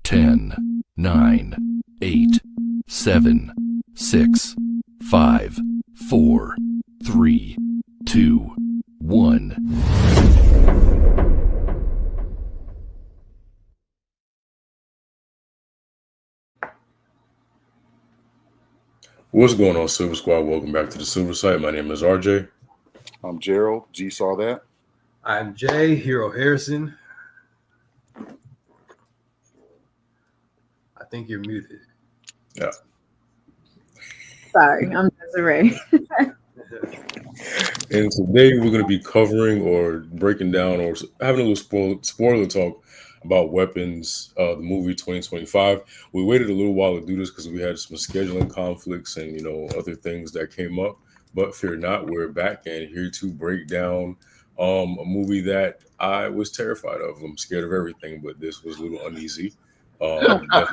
10, 9, 8, 7, 6, 5, 4, 3, 2, 1. What's going on, Silver Squad? Welcome back to the Silver Site. My name is RJ. I'm Gerald. G saw that. I'm Jay, Hero Harrison. I think you're muted. Yeah. Sorry, I'm Desiree. And today we're going to be covering or breaking down or having a little spoiler talk about Weapons, the movie 2025. We waited a little while to do this because we had some scheduling conflicts and, other things that came up. But fear not, we're back and here to break down a movie that I was terrified of. I'm scared of everything, but this was a little uneasy. Yeah, I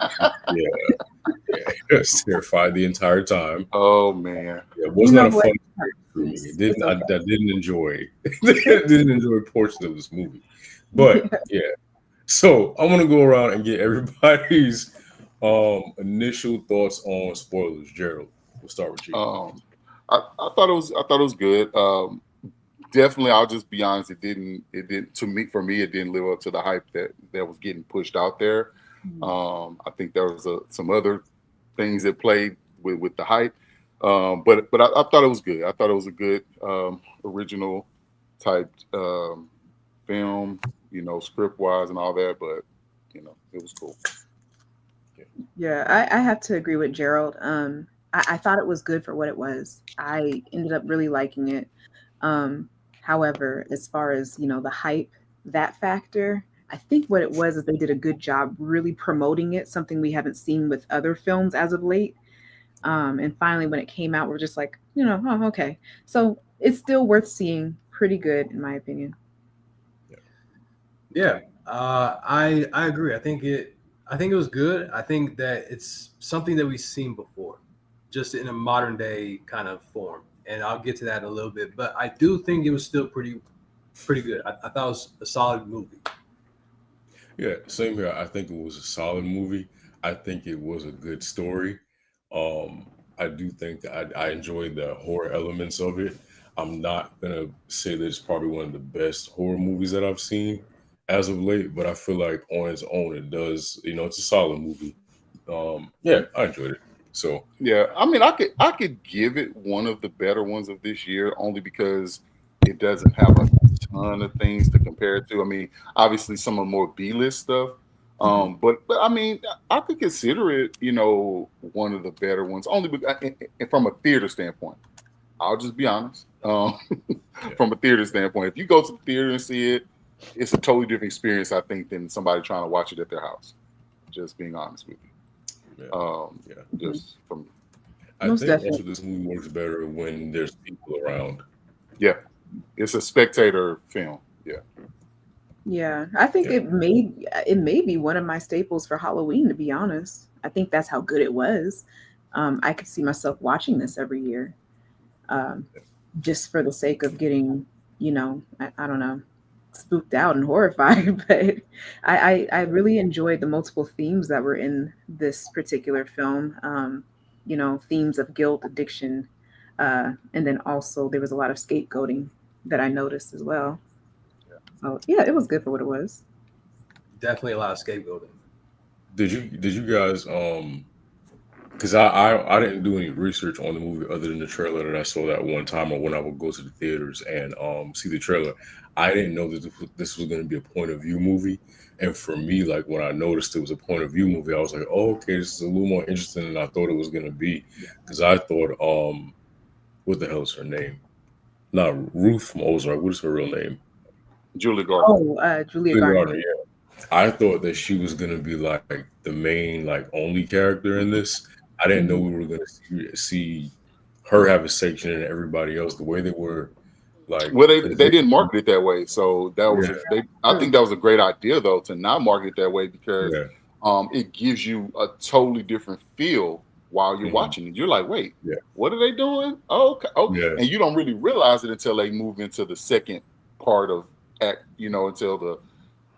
was terrified the entire time. Oh man, it was not a fun for me. I didn't enjoy. Didn't enjoy portions of this movie, but yeah. So I'm gonna go around and get everybody's initial thoughts on spoilers. Gerald, we'll start with you. I thought it was good. Definitely, I'll just be honest. It didn't. For me, it didn't live up to the hype that was getting pushed out there. I think there was some other things that played with the hype. But I thought it was good. I thought it was a good original type film, script wise and all that. But it was cool. Yeah, I have to agree with Gerald. I thought it was good for what it was. I ended up really liking it. However, as far as the hype, that factor, I think what it was is they did a good job really promoting it, something we haven't seen with other films as of late. And finally, when it came out, we're just like, oh, okay. So it's still worth seeing. Pretty good, in my opinion. Yeah, I agree. I think it was good. I think that it's something that we've seen before, just in a modern day kind of form. And I'll get to that in a little bit. But I do think it was still pretty good. I thought it was a solid movie. Yeah, same here. I think it was a solid movie. I think it was a good story. I do think that I enjoyed the horror elements of it. I'm not gonna say that it's probably one of the best horror movies that I've seen as of late, but I feel like on its own, it does. It's a solid movie. Yeah, I enjoyed it. So yeah, I mean, I could give it one of the better ones of this year, only because it doesn't have a ton of things to compare it to. I mean, obviously some of the more B-list stuff. But I mean, I could consider it, one of the better ones, only because, from a theater standpoint. I'll just be honest. From a theater standpoint, if you go to the theater and see it, it's a totally different experience, I think, than somebody trying to watch it at their house. Just being honest with you. Just from. I think also this movie works better when there's people around. Yeah, it's a spectator film. Yeah. Yeah, I think it may be one of my staples for Halloween, to be honest. I think that's how good it was. I could see myself watching this every year, just for the sake of getting, I don't know, spooked out and horrified. But I really enjoyed the multiple themes that were in this particular film. Themes of guilt, addiction, and then also there was a lot of scapegoating that I noticed as well. So yeah, it was good for what it was. Definitely a lot of scapegoating. Did you guys because I didn't do any research on the movie other than the trailer that I saw that one time, or when I would go to the theaters and see the trailer. I didn't know that this was going to be a point of view movie. And for me, like when I noticed it was a point of view movie, I was like, oh, okay, this is a little more interesting than I thought it was going to be. Because I thought, what the hell is her name? Not Ruth from Ozark. What is her real name? Julia Gardner. Oh, Julia Gardner. Yeah. I thought that she was going to be like the main, like only character in this. I didn't know we were going to see her have a section and everybody else the way they were. Like, well, they didn't market it that way, so that was I think that was a great idea though, to not market it that way, because it gives you a totally different feel while you're watching it. You're like, wait, what are they doing? Oh, okay. And you don't really realize it until they move into the second part of act, until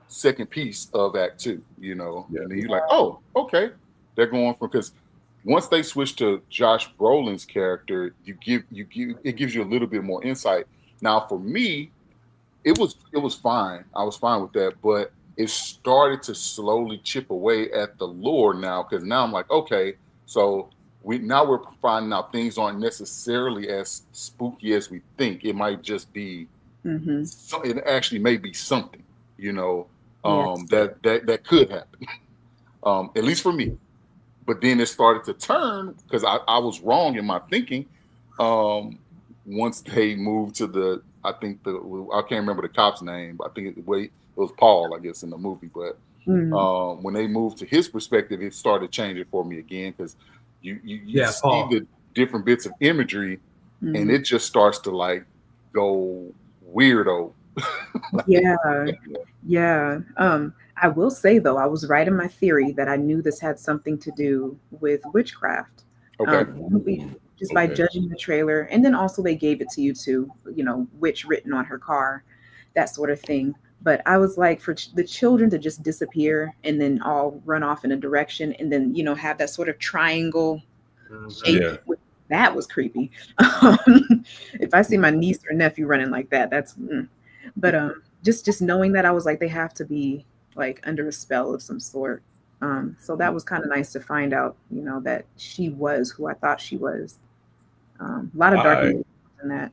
second piece of Act Two, you know, Yeah. and then you're like, oh, okay, they're going from because once they switch to Josh Brolin's character, it gives you a little bit more insight. Now, for me, it was fine. I was fine with that, but it started to slowly chip away at the lore now because now I'm like, okay, so we're finding out things aren't necessarily as spooky as we think. It might just be Mm-hmm. it actually may be something, you know, Yes. that could happen. At least for me. But then it started to turn because I was wrong in my thinking. Once they moved to I can't remember the cop's name, but I think it was Paul, I guess, in the movie. But Mm. when they moved to his perspective, it started changing for me again because you see Paul. the different bits of imagery, and Mhm. it just starts to like go weirdo. Yeah. Yeah. I will say though, I was right in my theory that I knew this had something to do with witchcraft. Okay. Just by Okay. judging the trailer, and then also they gave it to you too, you know, witch written on her car, that sort of thing. But I was like, for the children to just disappear and then all run off in a direction, and then have that sort of triangle shape. Yeah. That was creepy. If I see my niece or nephew running like that, that's. But just knowing that, I was like, they have to be like under a spell of some sort. So that was kind of nice to find out, that she was who I thought she was. A lot of dark I in that.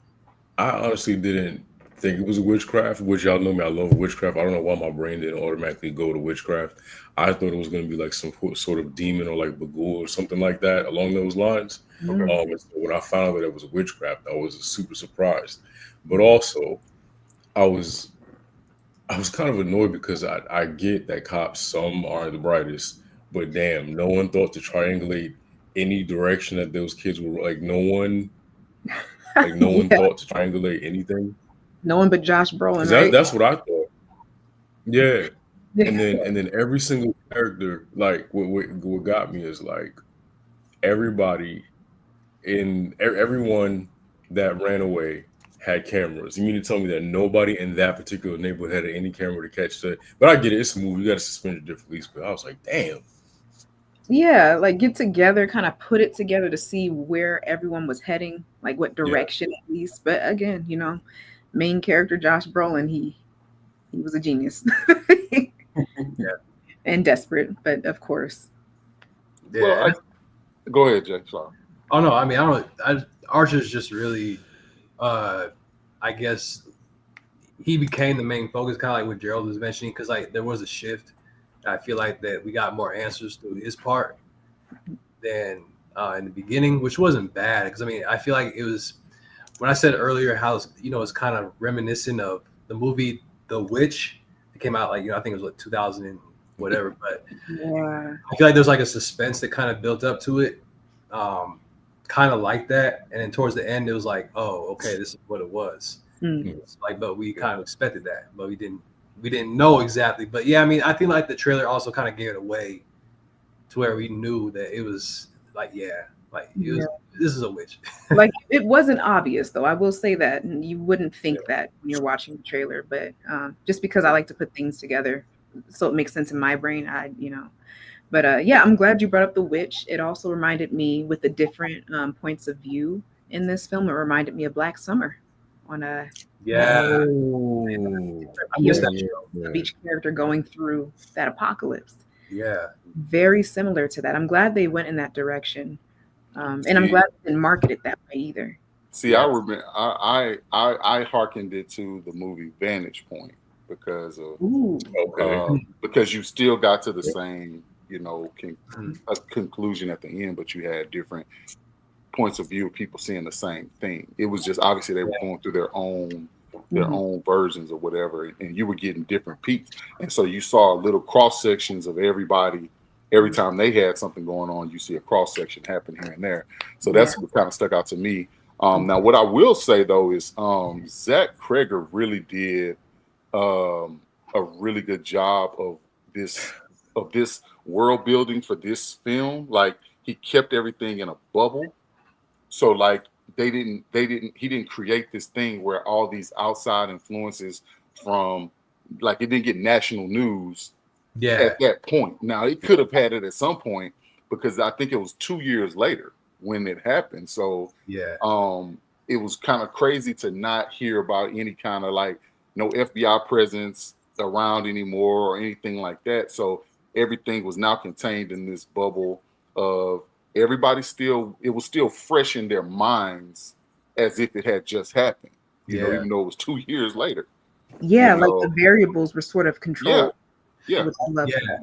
I honestly didn't think it was witchcraft, which y'all know me. I love witchcraft. I don't know why my brain didn't automatically go to witchcraft. I thought it was going to be like some sort of demon or like Bagul or something like that along those lines. Mm. And so when I found out that it was witchcraft, I was super surprised. But also, I was I was kind of annoyed because I get that cops some aren't the brightest, but damn, no one thought to triangulate any direction that those kids were like. No one Yeah, thought to triangulate anything. no one but Josh Brolin, Because right? that's what I thought. Yeah, and Yeah. then every single character, like what got me is like everybody everyone that ran away had cameras. You mean to tell me that nobody in that particular neighborhood had any camera to catch that? But I get it. It's a movie. You got to suspend your disbelief. But I was like, damn. Yeah, like get together, kind of put it together to see where everyone was heading, like what Yeah, direction at least. But again, main character Josh Brolin, he was a genius. Yeah. And desperate, but of course. Well, Yeah. go ahead, Jay. Sorry. Oh no, I mean Archer's just really I guess he became the main focus, kind of like what Gerald was mentioning, because like there was a shift. I feel like that we got more answers through his part than in the beginning, which wasn't bad. Because I mean, I feel like it was when I said earlier how it's kind of reminiscent of the movie The Witch. It came out like I think it was like 2000 and whatever, but Yeah. I feel like there's like a suspense that kind of built up to it, kind of like that. And then towards the end, it was like, oh, okay, this is what it was. Mm. It's like, but we kind of expected that, but we didn't know exactly. But yeah, I mean, I think like the trailer also kind of gave it away to where we knew that it was like, yeah, like it was, this is a witch. Like it wasn't obvious though. I will say that, and you wouldn't think that when you're watching the trailer, but just because I like to put things together, so it makes sense in my brain. But yeah, I'm glad you brought up the witch. It also reminded me, with the different points of view in this film, it reminded me of Black Summer on a Yeah, Oh, I missed that yeah, show. of each character going through that apocalypse. Yeah, Very similar to that. I'm glad they went in that direction. And I'm See, glad they didn't market it that way either. see, I remember I hearkened it to the movie Vanish Point because of Ooh. okay. because you still got to the same Mhm. a conclusion at the end, but you had different points of view of people seeing the same thing. It was just obviously they were going through their own versions or whatever, and you were getting different peaks, and so you saw little cross sections of everybody. Every time they had something going on, you see a cross section happen here and there. So that's what kind of stuck out to me. Now, what I will say though is Zach Kreger really did a really good job of this world building for this film. Like he kept everything in a bubble. So like he didn't create this thing where all these outside influences from like it didn't get national news Yeah. at that point. Now it could have had it at some point because I think it was 2 years later when it happened. So Yeah. it was kind of crazy to not hear about any kind of like no FBI presence around anymore or anything like that. So everything was now contained in this bubble of everybody still, it was still fresh in their minds as if it had just happened, you know, Yeah. even though it was 2 years later. Yeah, You like know, the variables were sort of controlled. yeah. Which I love. Yeah.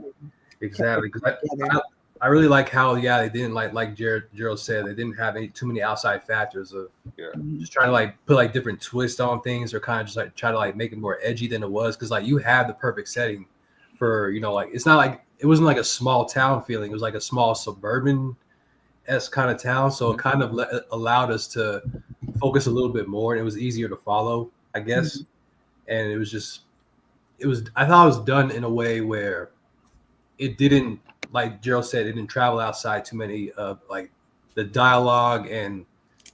Exactly. 'Cause Together. I really like how they didn't like Gerald said, they didn't have too many outside factors of just trying to like put like different twists on things or kind of just like try to like make it more edgy than it was, because like you have the perfect setting for, you know, like it's not like it wasn't like a small town feeling, it was like a small suburban kind of town, so it kind of allowed us to focus a little bit more, and it was easier to follow, I guess. And it was I thought it was done in a way where it didn't, like Gerald said, it didn't travel outside too many of like the dialogue and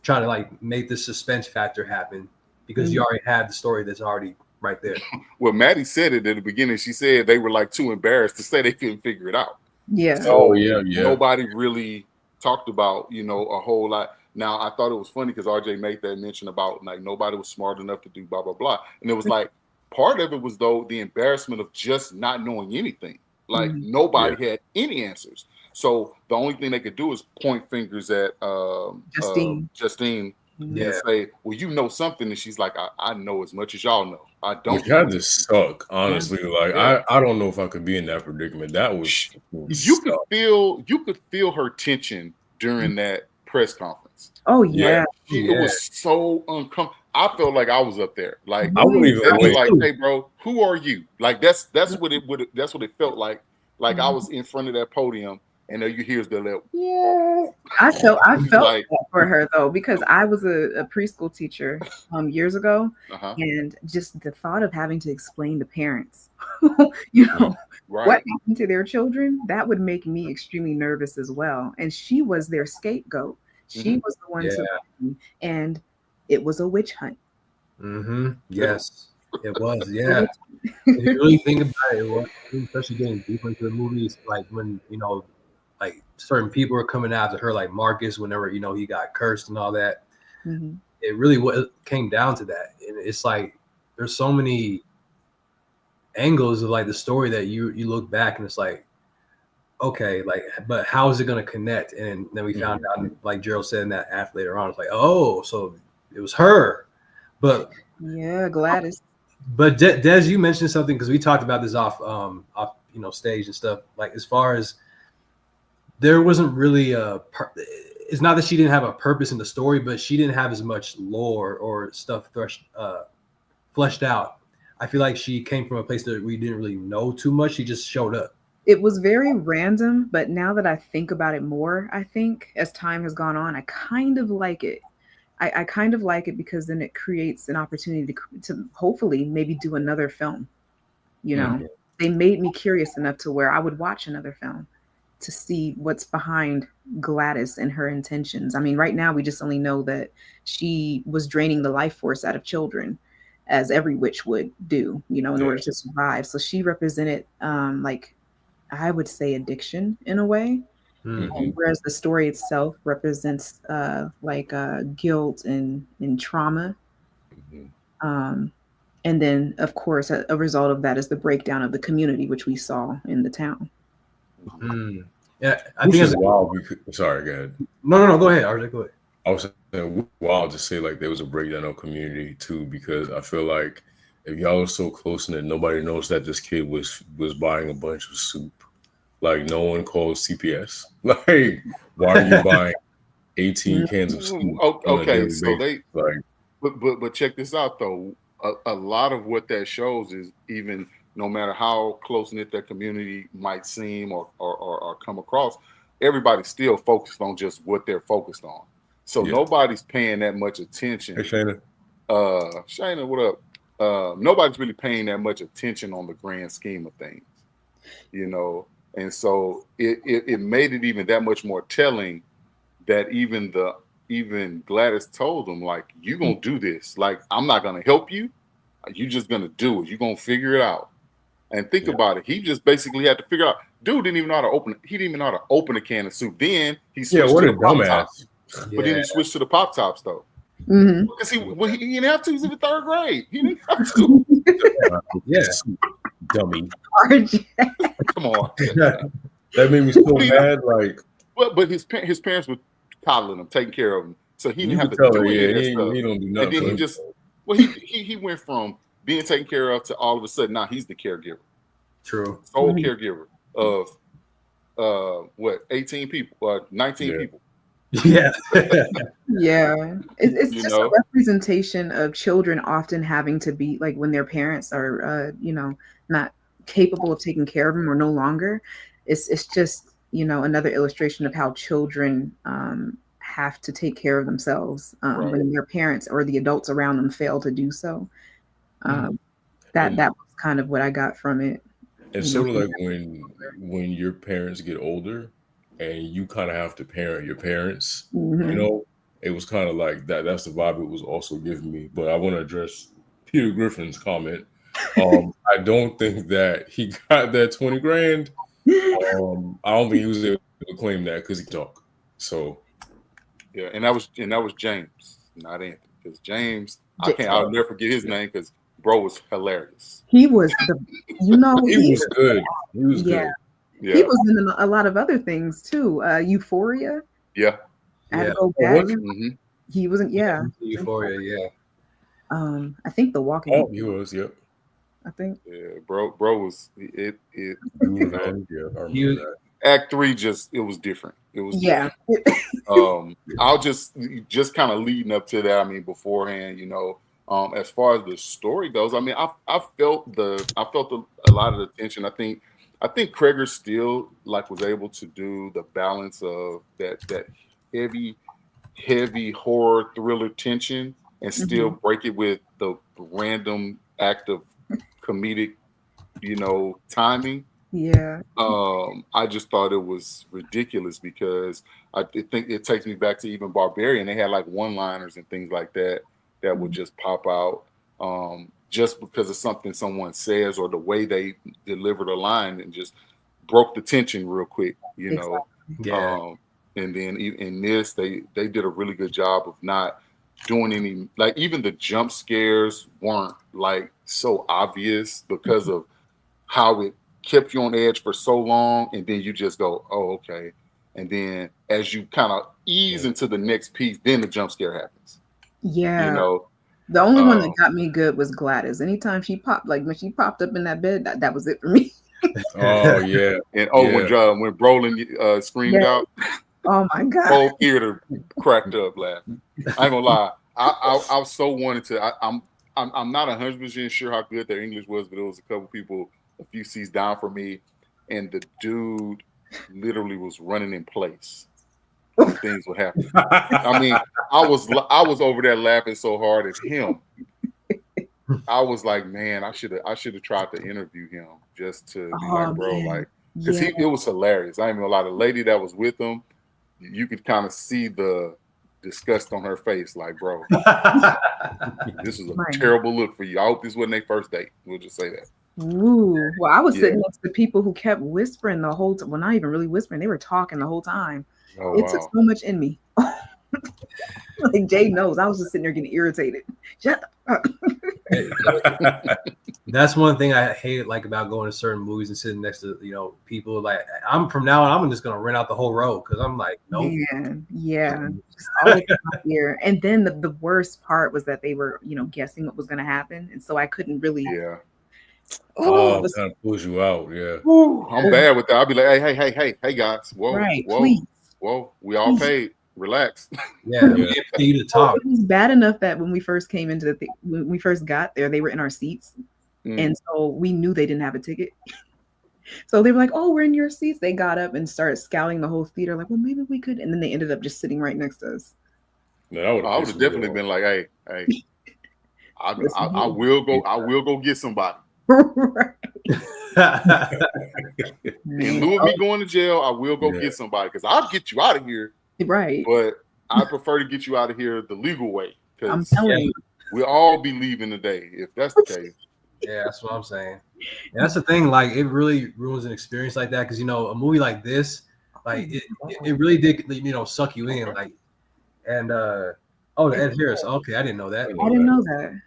try to like make the suspense factor happen, because you already have the story that's already right there. Well, Maddie said it at the beginning. She said they were like too embarrassed to say they couldn't figure it out. Yeah. So yeah. nobody really talked about, you know, a whole lot. Now I thought it was funny because RJ made that mention about like nobody was smart enough to do blah blah blah, and it was like part of it was though the embarrassment of just not knowing anything. Like nobody had any answers. So the only thing they could do is point fingers at Justine and say, well, you know something. And she's like, I know as much as y'all know. I don't. Which had to suck, honestly. Like I don't know if I could be in that predicament. That was you could feel her tension during that press conference. Oh yeah. It was so uncomfortable. I felt like I was up there. Like I wouldn't even wait. Like, hey, bro, who are you? Like that's what it felt like. Like I was in front of that podium, and then you hear the little. I felt like, that for her though, because I was a preschool teacher years ago, and just the thought of having to explain to parents, you know, what happened to their children, that would make me extremely nervous as well. And she was their scapegoat. She was the one to, and it was a witch hunt. Yes, it was. Yeah. If you really think about it, it was, especially getting deeper into the movies, like when, you know, like certain people were coming after her, like Marcus, whenever, you know, he got cursed and all that. It really came down to that. And it's like there's so many angles of like the story that you look back and it's like, okay, like, but how is it going to connect? And then we found out, like Gerald said in that app later on, it's like, oh, so it was her. But yeah, Gladys. But Des, you mentioned something, because we talked about this off you know, stage and stuff. Like as far as there wasn't really it's not that she didn't have a purpose in the story, but she didn't have as much lore or stuff fleshed out. I feel like she came from a place that we didn't really know too much. She just showed up. It was very random, but now that I think about it more, I think as time has gone on, I kind of like it. I kind of like it because then it creates an opportunity to hopefully maybe do another film. You know, they made me curious enough to where I would watch another film to see what's behind Gladys and her intentions. I mean, right now we just only know that she was draining the life force out of children, as every witch would do, you know, in order to survive. So she represented, like, I would say addiction in a way. Whereas the story itself represents like guilt and trauma. And then, of course, a result of that is the breakdown of the community, which we saw in the town. Yeah, I think it's wild. Sorry, go ahead. No, go ahead, RJ, go ahead. I was saying wild to say like there was a breakdown of community too, because I feel like if y'all are so close and nobody knows that this kid was buying a bunch of soup. Like no one calls CPS. Like, why are you buying 18 cans of soup? Okay, so they like, but check this out though. A lot of what that shows is even no matter how close knit that community might seem or come across, everybody's still focused on just what they're focused on. So nobody's paying that much attention. Hey, Shayna. Shayna, what up? Nobody's really paying that much attention on the grand scheme of things, you know. And so it made it even that much more telling that even Gladys told him, like, you gonna do this. Like, I'm not gonna help you. You just gonna do it. You're gonna figure it out. And think about it. He just basically had to figure out. Dude didn't even know how to open. He didn't even know how to open a can of soup. Then he switched what to a the pop dumbass. tops. But then he switched to the pop tops though. Because he didn't have to. He was in the 3rd grade. He didn't have to. Yeah, dummy. Come on. That made me so mad. Like, but his parents were coddling him, taking care of him, so he didn't have to do any of that stuff. He don't do nothing. And then he just he went from being taken care of to all of a sudden now he's the caregiver. True. Sole caregiver of 18 people or 19 people. Yeah. It's just a representation of children often having to be like when their parents are not capable of taking care of them or no longer. It's just another illustration of how children have to take care of themselves when their parents or the adults around them fail to do so. That was kind of what I got from it. It's sort of like when your parents get older and you kind of have to parent your parents, it was kind of like that. That's the vibe it was also giving me. But I want to address Peter Griffin's comment. I don't think that he got that 20 grand. I don't think he was able to claim that because he talked. So yeah, and that was James, not Anthony. Because James, I'll never forget his name because bro was hilarious. He was he was good. He was good. Yeah. He was in a lot of other things too. Euphoria. Yeah. I had to go back. He wasn't. Euphoria. Yeah. I think The Walking. Oh, he was. Yep. I think. Yeah, bro was it. Act 3 it was different. It was I'll just kind of leading up to that. I mean, beforehand, as far as the story goes, I mean, I felt a lot of the tension. I think Kreger still was able to do the balance of that heavy horror thriller tension and still break it with the random act of comedic, timing. Yeah. I just thought it was ridiculous because I think it takes me back to even Barbarian. They had one-liners and things like that would just pop out just because of something someone says or the way they delivered a line and just broke the tension real quick, Exactly. Yeah. And then in this, they did a really good job of not doing any, even the jump scares weren't so obvious because of how it kept you on edge for so long, and then you just go, oh, okay. And then as you kind of ease into the next piece, then the jump scare happens. Yeah. The only one that got me good was Gladys. Anytime she popped, when she popped up in that bed, that was it for me. Oh yeah. And when Brolin screamed out, oh my god, whole theater cracked up laughing. I ain't gonna lie, I so wanted to. I'm not 100% sure how good their English was, but it was a couple people a few seats down from me, and the dude literally was running in place. Things would happen. I mean, I was over there laughing so hard at him. I was like, man, I should have tried to interview him just to be bro, because it was hilarious. I ain't gonna lie, the lady that was with him, you could kind of see the disgust on her face, bro, this is a terrible look for you. I hope this wasn't their first date. We'll just say that. Ooh, well, I was sitting next to people who kept whispering the whole time. Well, not even really whispering; they were talking the whole time. It took so much in me. Jay knows. I was just sitting there getting irritated. Shut up. That's one thing I hate about going to certain movies and sitting next to people. I'm from now on, I'm just gonna rent out the whole row because I'm nope. Yeah. Always here. And then the worst part was that they were guessing what was gonna happen, and so I couldn't really. Yeah. It kind of pulls you out. Yeah. I'm bad with that. I'll be like, hey guys, whoa, please. Whoa, we all paid. Relax. Yeah. You to talk. It was bad enough that when we first came into when we first got there, they were in our seats. And so we knew they didn't have a ticket. So they were like, oh, we're in your seats. They got up and started scouting the whole theater, well, maybe we could. And then they ended up just sitting right next to us. No, I would have definitely been like, hey, I will go get somebody. Right. In lieu of me going to jail, I will go get somebody because I'll get you out of here. Right. But I prefer to get you out of here the legal way. I'm telling you. we'll all be leaving today if that's the case. Yeah, that's what I'm saying. And that's the thing. Like, it really ruins an experience like that because a movie like this, like it really did suck you in. Like, and the Ed Harris. Okay, I didn't know that. I didn't know that.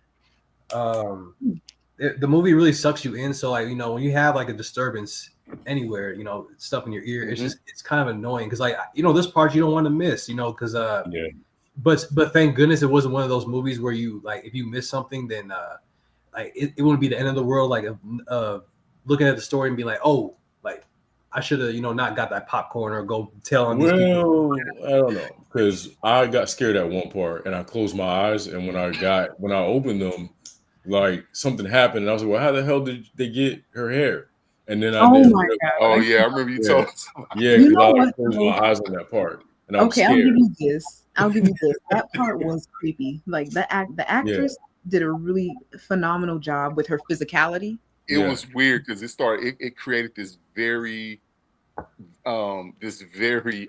The movie really sucks you in. So like when you have like a disturbance anywhere, stuff in your ear, it's kind of annoying because like this part you don't want to miss, because Yeah. But thank goodness it wasn't one of those movies where you like if you miss something then like it wouldn't be the end of the world like looking at the story and be like, oh, like I should have not got that popcorn or go tell on these people. I don't know because I got scared at one part and I closed my eyes and when I opened them, like something happened and I was like, well, how the hell did they get her hair? And then I didn't. My God. Oh yeah, I remember you told us. Yeah, because I closed my eyes on that part and I was scared. I'll give you this. That part was creepy. Like the actress did a really phenomenal job with her physicality. It was weird because it created this very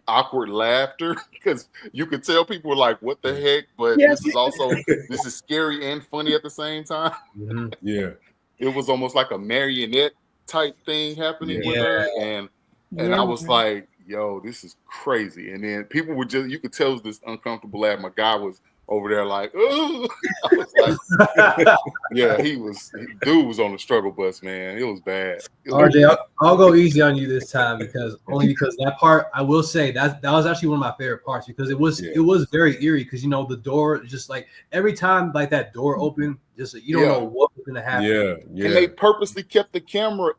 awkward laughter because you could tell people were like, what the heck? But this is scary and funny at the same time. Mm-hmm. Yeah. It was almost like a marionette type thing happening with her. And I was like, yo, this is crazy. And then people were you could tell it was this uncomfortable laugh. My guy was over there like, oh, I was like, yeah, dude was on the struggle bus, man. It was bad. RJ, I'll go easy on you this time because that part, I will say that was actually one of my favorite parts because it was very eerie because the door just like every time like that door opened, just you don't know what was gonna happen. Yeah. And they purposely kept the camera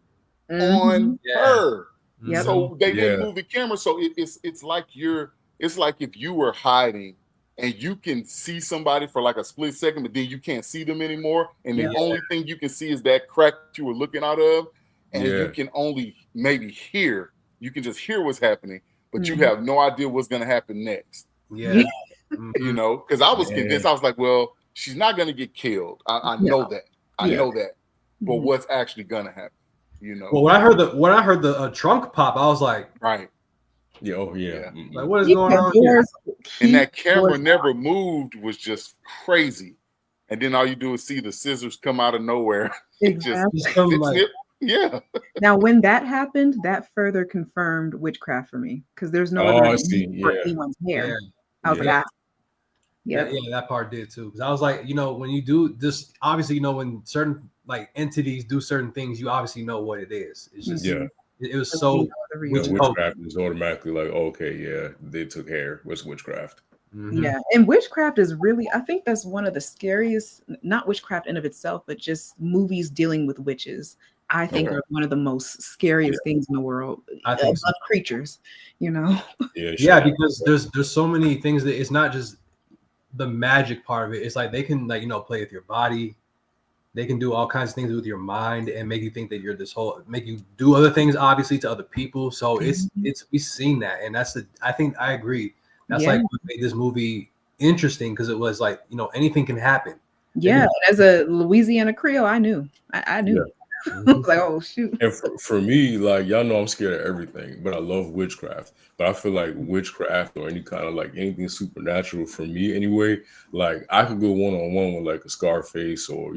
on her. Yep. So they didn't move the camera. So it's like if you were hiding and you can see somebody for like a split second, but then you can't see them anymore. And the only thing you can see is that crack you were looking out of. And you can only maybe hear. You can just hear what's happening, but you have no idea what's going to happen next. Yeah. Because I was convinced. I was like, well, she's not going to get killed. I know that. I know that. But what's actually going to happen? Well, when I heard the trunk pop, I was like, right. Yeah. Oh yeah. Like, what is going on here? And that camera never moved was just crazy. And then all you do is see the scissors come out of nowhere. Yeah. Now, when that happened, that further confirmed witchcraft for me because there's no other for anyone's hair. Yeah. I was like, yeah, that part did too. Because I was like, when you do this, obviously, when certain like entities do certain things, you obviously know what it is. It's just it was so witchcraft is automatically like, okay, they took hair. What's witchcraft? Mm-hmm. Yeah, and witchcraft is really, I think that's one of the scariest, not witchcraft in of itself, but just movies dealing with witches. I think are one of the most scariest things in the world. I think creatures, Yeah, because there's so many things that it's not just the magic part of it. It's like they can play with your body. They can do all kinds of things with your mind and make you think that you're make you do other things, obviously, to other people. So we've seen that. And I think I agree. That's like what made this movie interesting because it was like, anything can happen. Yeah. As a Louisiana Creole, I knew. I knew. Yeah. I was like, oh shoot. And for me, like y'all know I'm scared of everything, but I love witchcraft. But I feel like witchcraft or any kind of like anything supernatural for me anyway, like I could go one-on-one with like a Scarface or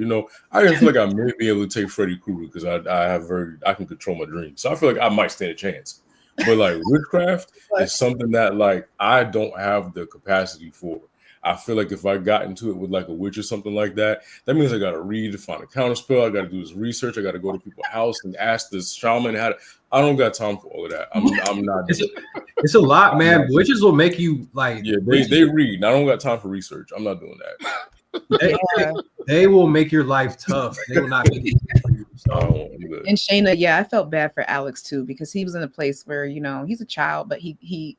I feel like I may be able to take Freddy Krueger because I can control my dreams. So I feel like I might stand a chance. But like witchcraft is something that like I don't have the capacity for. I feel like if I got into it with like a witch or something like that, that means I got to read to find a counterspell. I got to do this research. I got to go to people's house and ask the shaman how to. I don't got time for all of that. I'm not. It's a lot, man. Witches will make you like. Yeah, they read. I don't got time for research. I'm not doing that. They will make your life tough. They will not make it easy for you. So. And Shayna, I felt bad for Alex too because he was in a place where he's a child, but he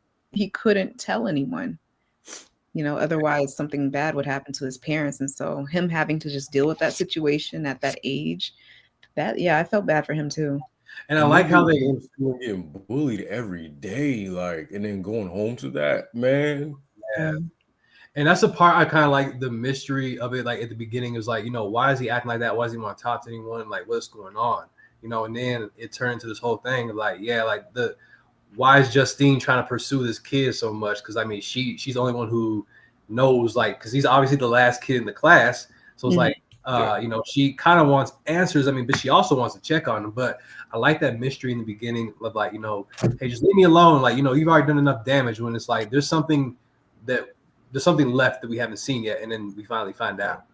couldn't tell anyone. Otherwise something bad would happen to his parents. And so him having to just deal with that situation at that age, I felt bad for him too. And I like how they getting bullied every day, like, and then going home to that, man. Yeah. And that's the part I kind of like the mystery of it. Like at the beginning, it was like, why is he acting like that? Why does he want to talk to anyone? Like, what's going on? And then it turned into this whole thing of like, why is Justine trying to pursue this kid so much? Because I mean, she's the only one who knows, like, because he's obviously the last kid in the class. So it's Mhm. like, she kind of wants answers. I mean, but she also wants to check on them. But I like that mystery in the beginning of like, hey, just leave me alone. Like, you've already done enough damage. When it's like there's something left that we haven't seen yet, and then we finally find out.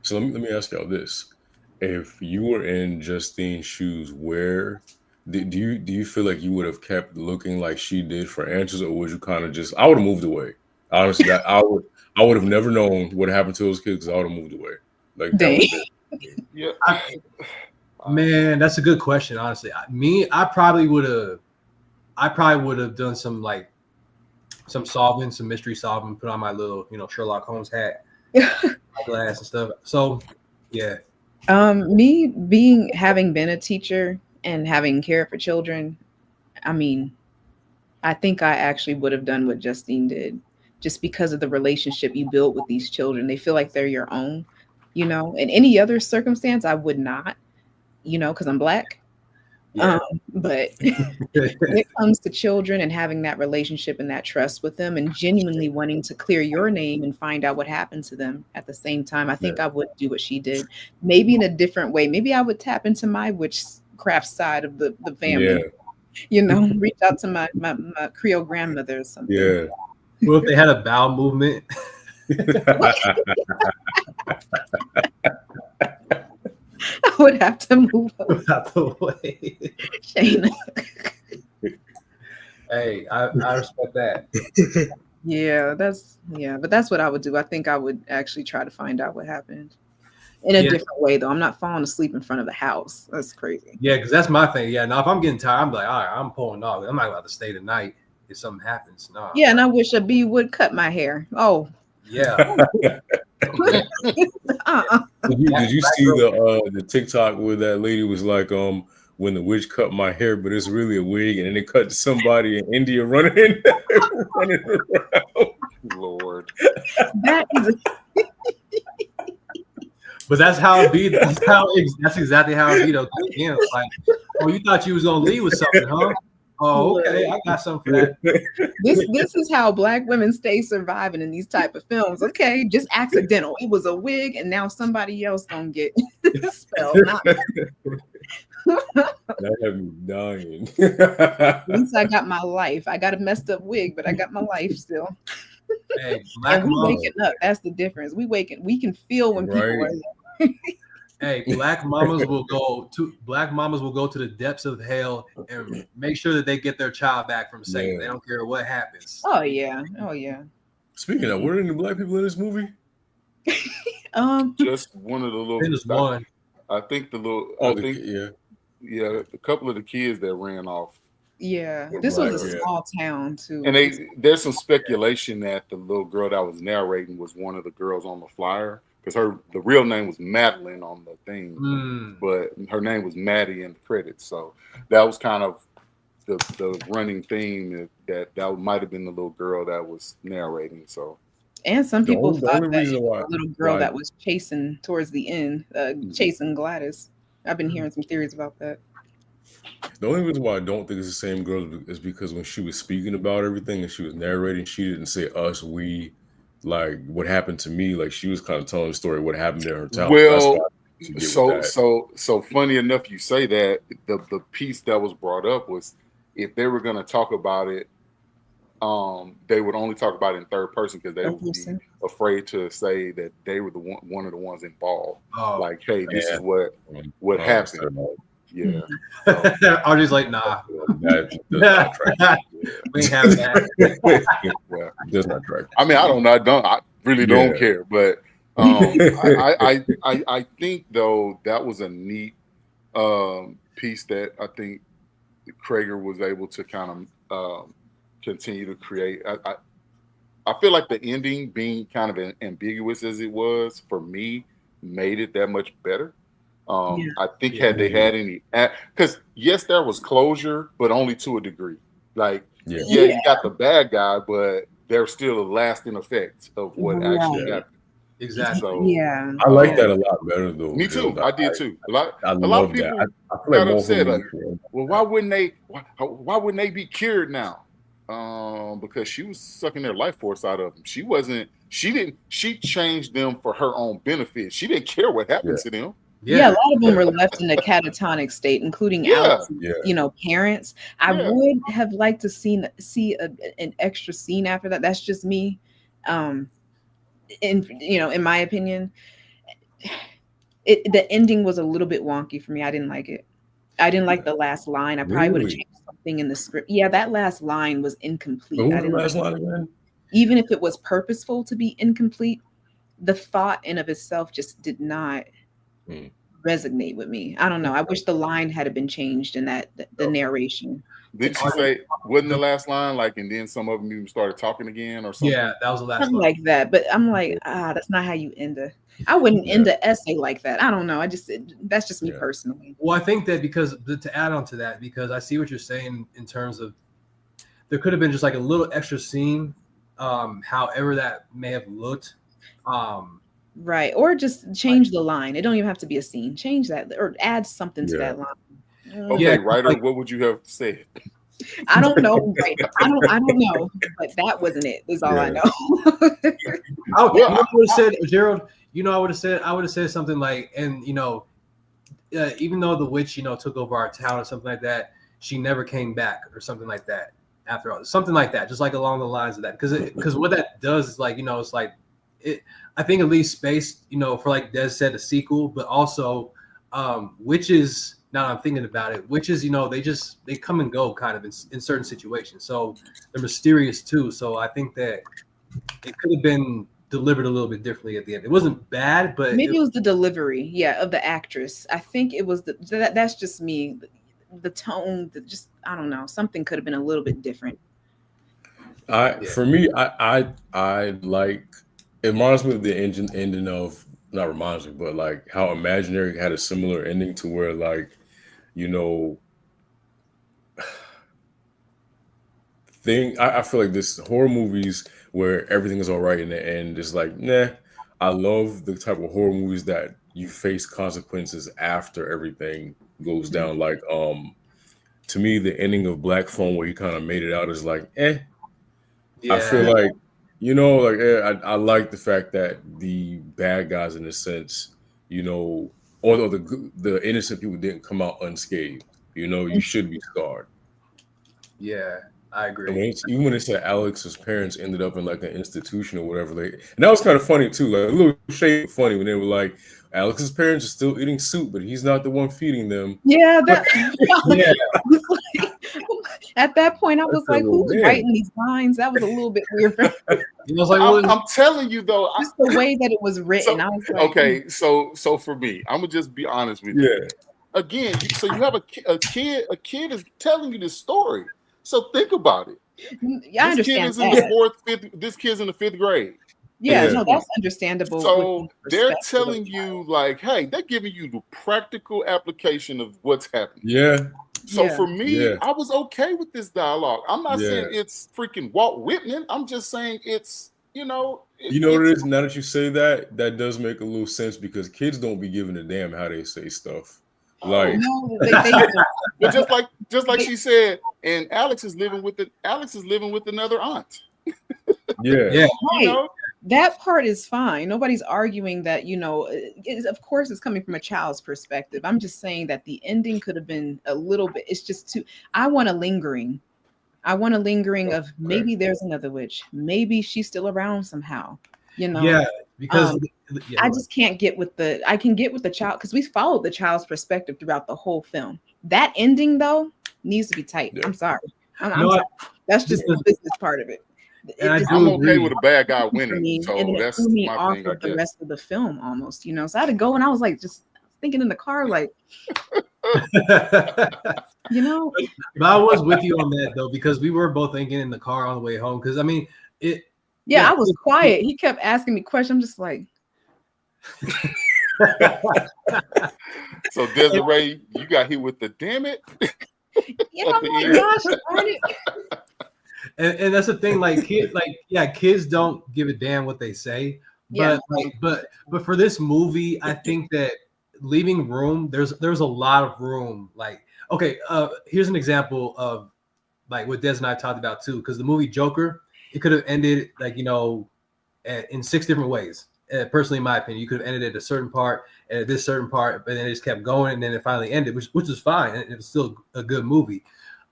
So let me ask y'all this: if you were in Justine's shoes, where do you feel like you would have kept looking like she did for answers, or would you kind of just? I would have moved away. Honestly, that I would have never known what happened to those kids because I would have moved away. Like that Dang. was it. Yeah. Man, that's a good question. Honestly, I probably would have done some mystery solving, put on my little Sherlock Holmes hat, glass and stuff. So yeah. Me having been a teacher and having cared for children, I mean, I think I actually would have done what Justine did, just because of the relationship you build with these children. They feel like they're your own, In any other circumstance, I would not, because I'm Black. Yeah. But when it comes to children and having that relationship and that trust with them and genuinely wanting to clear your name and find out what happened to them at the same time, I think I would do what she did, maybe in a different way. Maybe I would tap into my witchcraft side of the family, reach out to my Creole grandmother or something. Yeah. Well, if they had a bowel movement. I would have to move out the way. Shayna. Hey, I respect that. But that's what I would do. I think I would actually try to find out what happened in a different way, though. I'm not falling asleep in front of the house. That's crazy. Yeah, because that's my thing. Yeah, now if I'm getting tired, I'm like, all right, I'm pulling off. I'm not allowed to stay the night if something happens. No. Yeah, and I wish a bee would cut my hair. Oh. Yeah. Did you see the TikTok where that lady was like, when the witch cut my hair, but it's really a wig, and then it cut to somebody in India running around. Lord. That is But that's how it be. That's exactly how it be though. Again, it's like, oh, you thought you was gonna leave with something, huh? Oh, okay, I got something for that. This is how Black women stay surviving in these type of films. Okay, just accidental. It was a wig, and now somebody else gonna get spelled. Not That had me dying. At least I got my life. I got a messed up wig, but I got my life still. Hey, Black and we mamas, waking up. That's the difference. We can feel when people are. Hey, Black mamas will go to the depths of hell and make sure that they get their child back from Satan. Yeah. They don't care what happens. Oh yeah. Speaking of, were there any Black people in this movie? Just one of the little. There's one. I think the little. Yeah, a couple of the kids that ran off. Yeah, this was a small town too. And there's some speculation that the little girl that was narrating was one of the girls on the flyer, because the real name was Madeline on the thing, but her name was Maddie in the credits. So that was kind of the running theme that might have been the little girl that was narrating. So. And some people thought that the little girl that was chasing towards the end, chasing Gladys. I've been hearing some theories about that. The only reason why I don't think it's the same girl is because when she was speaking about everything and she was narrating, she didn't say us, we, like what happened to me. Like she was kind of telling the story what happened in her town. Well, so funny enough, you say that. The piece that was brought up was if they were going to talk about it, they would only talk about it in third person because they would be afraid to say that they were one of the ones involved. Like, hey, this is what happened. Yeah. Artie's like, nah. That does not track. We ain't have that. Well, it does not track. I mean, I really don't care, but I think though that was a neat piece that I think Krager was able to kind of continue to create. I feel like the ending being kind of ambiguous as it was for me made it that much better. I think had they had any, because yes, there was closure, but only to a degree. Like, you got the bad guy, but there's still a lasting effect of what actually happened. Exactly. So, I like that a lot better though. Me too. I did too. A lot of people I feel like got upset. Like, well, why wouldn't they be cured now? because she was sucking their life force out of them. She changed them for her own benefit. She didn't care what happened to them. Yeah, a lot of them were left in a catatonic state, including Alex's, parents. I would have liked to see an extra scene after that. That's just me. In my opinion, the ending was a little bit wonky for me. I didn't like it. I didn't like the last line. I probably would have changed something in the script. Yeah, that last line was incomplete. What was the last line again? Even if it was purposeful to be incomplete, the thought in of itself just did not resonate with me. I don't know. I wish the line had been changed in the narration. Did she say wasn't the last line like, and then some of them even started talking again or something? Yeah, that was the last something line. like that. But I'm like, that's not how you end I wouldn't end an essay like that. I don't know. That's just me personally. Well, I think that because to add on to that, because I see what you're saying in terms of there could have been just like a little extra scene, however that may have looked. Right. Or just change the line. It don't even have to be a scene. Change that or add something to that line. Okay, writer, what would you have said? I don't know. Right. I don't know. But that wasn't it. Is all I know. I would have said, Gerald, I would have said something like, and even though the witch, took over our town or something like that, she never came back or something like that. After all, something like that, just like along the lines of that, because what that does is like, it's like it. I think it leaves space, for like Des said, a sequel, but also witches. Now I'm thinking about it, witches, they come and go kind of in certain situations, so they're mysterious too. So I think that it could have been delivered a little bit differently at the end. It wasn't bad, but maybe it was the delivery, of the actress. I think it was that's just me. The tone, I don't know. Something could have been a little bit different. For me, I like. It reminds me of the ending of, not reminds me, but like how Imaginary had a similar ending to where like, I feel like this horror movies where everything is all right in the end is like, nah. I love the type of horror movies that you face consequences after everything goes down. Like, to me, the ending of Black Phone where he kind of made it out is like, I feel like, I like the fact that the bad guys, in a sense, although the innocent people didn't come out unscathed, you should be scarred. Yeah, I agree. Even when they said Alex's parents ended up in like an institution or whatever, and that was kind of funny too, like a little shade funny when they were like, Alex's parents are still eating soup, but he's not the one feeding them. Yeah, at that point, I was like, who's writing these lines? That was a little bit weird. I'm telling you though, just the way that it was written. I was like, okay, so for me, I'm gonna just be honest with you. Again, so you have a kid is telling you this story. So think about it. Yeah, I understand. This kid's in the 5th grade. Yeah, no, that's understandable. So they're telling you like, hey, they're giving you the practical application of what's happening. Yeah. So for me, I was okay with this dialogue. I'm not saying it's freaking Walt Whitman. I'm just saying it's, what it is? Now that you say that does make a little sense because kids don't be giving a damn how they say stuff. Like, but just like she said, and Alex is living with another aunt. Right. That part is fine. Nobody's arguing that, of course it's coming from a child's perspective. I'm just saying that the ending could have been a little bit, it's just I want a lingering of maybe there's another witch. Maybe she's still around somehow, Yeah, because I just can't get with I can get with the child because we followed the child's perspective throughout the whole film. That ending though needs to be tight. Yeah. I'm sorry. I'm sorry. That's just the business part of it. I'm okay with a bad guy winning. So and that's threw me my off thing, of the rest of the film almost, So I had to go and I was like just thinking in the car, like But I was with you on that though, because we were both thinking in the car on the way home. Because I mean it. Yeah, I was quiet. He kept asking me questions. I'm just like. So Desiree, you got hit with the damn it. Yeah, oh my gosh, darn it. And that's the thing, like kids don't give a damn what they say. But but for this movie, I think that leaving room, there's a lot of room. Like, okay, here's an example of like what Des and I talked about too, because the movie Joker, it could have ended like, you know, in 6 different ways. Personally, in my opinion, you could have ended at a certain part and at this certain part, but then it just kept going and then it finally ended, which was fine. And it was still a good movie.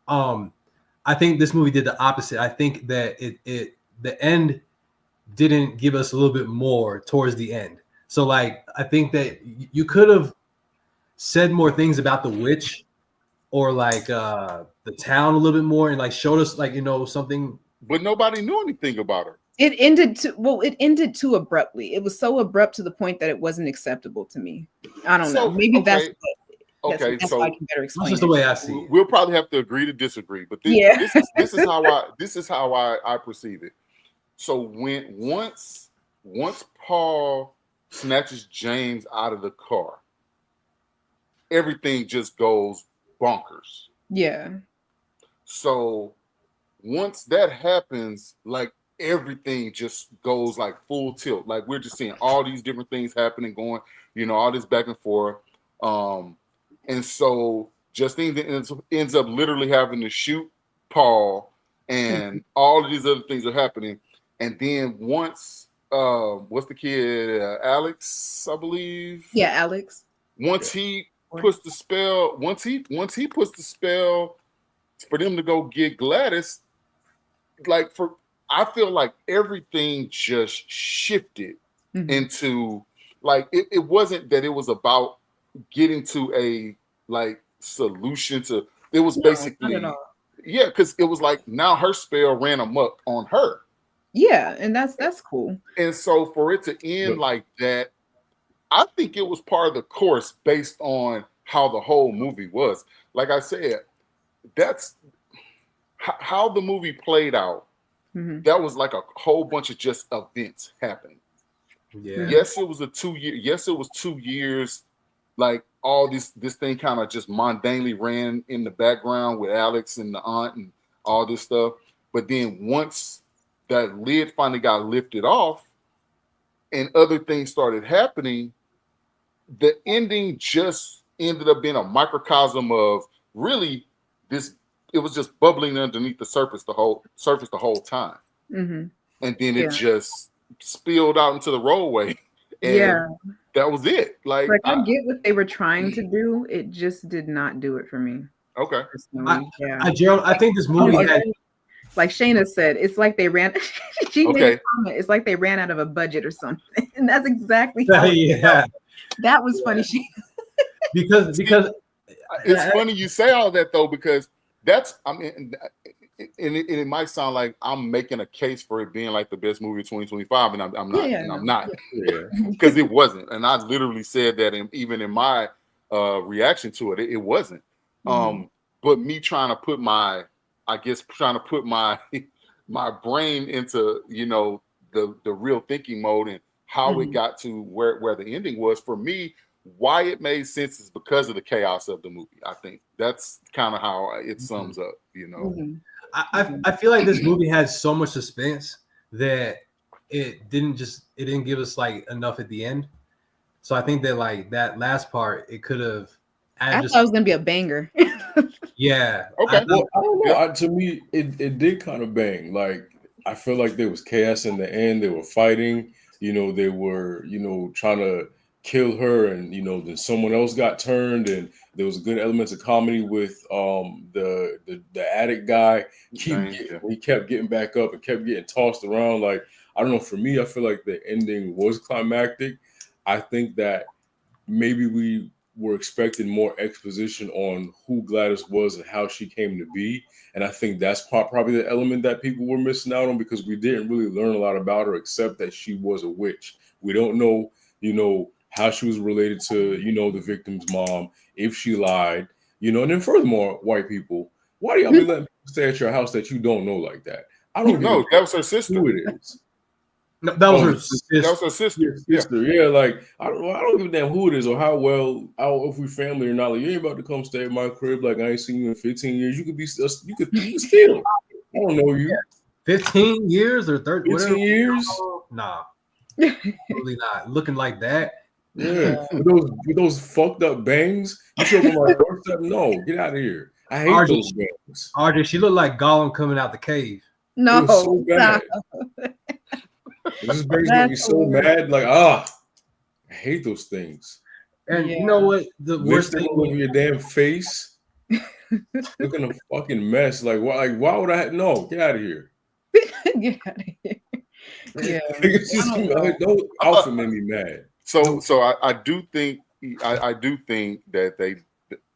I think this movie did the opposite. I think that the end didn't give us a little bit more towards the end. So like, I think that you could have said more things about the witch or like the town a little bit more and like showed us like, you know, something. But nobody knew anything about her. It ended too abruptly. It was so abrupt to the point that it wasn't acceptable to me. I don't know. Maybe that's so I can better explain. That's just the way I see it. We'll probably have to agree to disagree, but this is how I perceive it. So once Paul snatches James out of the car, everything just goes bonkers. Yeah. So once that happens, like everything just goes like full tilt. Like we're just seeing all these different things happening, going, you know, all this back and forth. And so Justine ends up literally having to shoot Paul, and all of these other things are happening. And then once, what's the kid, Alex, I believe? Yeah, Alex. Once he puts the spell, once he puts the spell for them to go get Gladys, I feel like everything just shifted into like it wasn't that it was about getting to a like solution to it was basically because it was like now her spell ran amok on her. Yeah, and that's cool. And so for it to end like that, I think it was part of the course based on how the whole movie was. Like I said, that's how the movie played out. That was like a whole bunch of just events happening. Yeah. Yes, it was 2 year. Yes, it was 2 years. Like all this thing kind of just mundanely ran in the background with Alex and the aunt and all this stuff. But then once that lid finally got lifted off and other things started happening, the ending just ended up being a microcosm of really this. It was just bubbling underneath the surface the whole time. And then it just spilled out into the roadway. And that was it. Like I get what they were trying to do. It just did not do it for me. Okay. Gerald, I think this movie had, like Shayna said, it's like they ran. She made a comment. It's like they ran out of a budget or something, and that's exactly how that was funny. because it's funny you say all that though, because that's and it might sound like I'm making a case for it being like the best movie of 2025, and I'm not. I'm not because it wasn't, and I literally said that, even in my reaction to it, it wasn't. But me trying to put my my brain into the real thinking mode and how it got to where the ending was for me. Why it made sense is because of the chaos of the movie. I think that's kind of how it sums up, I feel like this movie has so much suspense that it didn't give us like enough at the end. So I think that like that last part, it could have. I thought it was gonna be a banger. Yeah. Okay. To me, it did kind of bang. Like I feel like there was chaos in the end. They were fighting. They were trying to kill her, and then someone else got turned, and there was good elements of comedy with the addict guy. He kept getting back up and kept getting tossed around. Like I don't know. For me, I feel like the ending was climactic. I think that maybe we were expecting more exposition on who Gladys was and how she came to be, and I think that's probably the element that people were missing out on, because we didn't really learn a lot about her except that she was a witch. We don't know, how she was related to, the victim's mom, if she lied, and then furthermore, white people, why do y'all be letting people stay at your house that you don't know like that? I don't know. That was her sister. Who it is. No, that was her sister. That was her sister. Yeah, like I don't give a damn who it is or how well, if we family or not. Like, you ain't about to come stay at my crib. Like I ain't seen you in 15 years. You could be still. I don't know you. 15 years or 30? 15 years? Nah, really not looking like that. Yeah, with those fucked up bangs. You show up on my doorstep. No, get out of here. I hate RJ, those things. RJ, she looked like Gollum coming out the cave. No, It was so bad. stop. This baby's gonna be That's so hilarious. mad. Like, I hate those things. And Yeah. you know what? The worst Lifting thing. over your damn face, looking a fucking mess. Like, why? Like, why would I? No, get out of here. Get out of here. Yeah. It's just, I don't know. those outfit made me mad. So I do think I do think that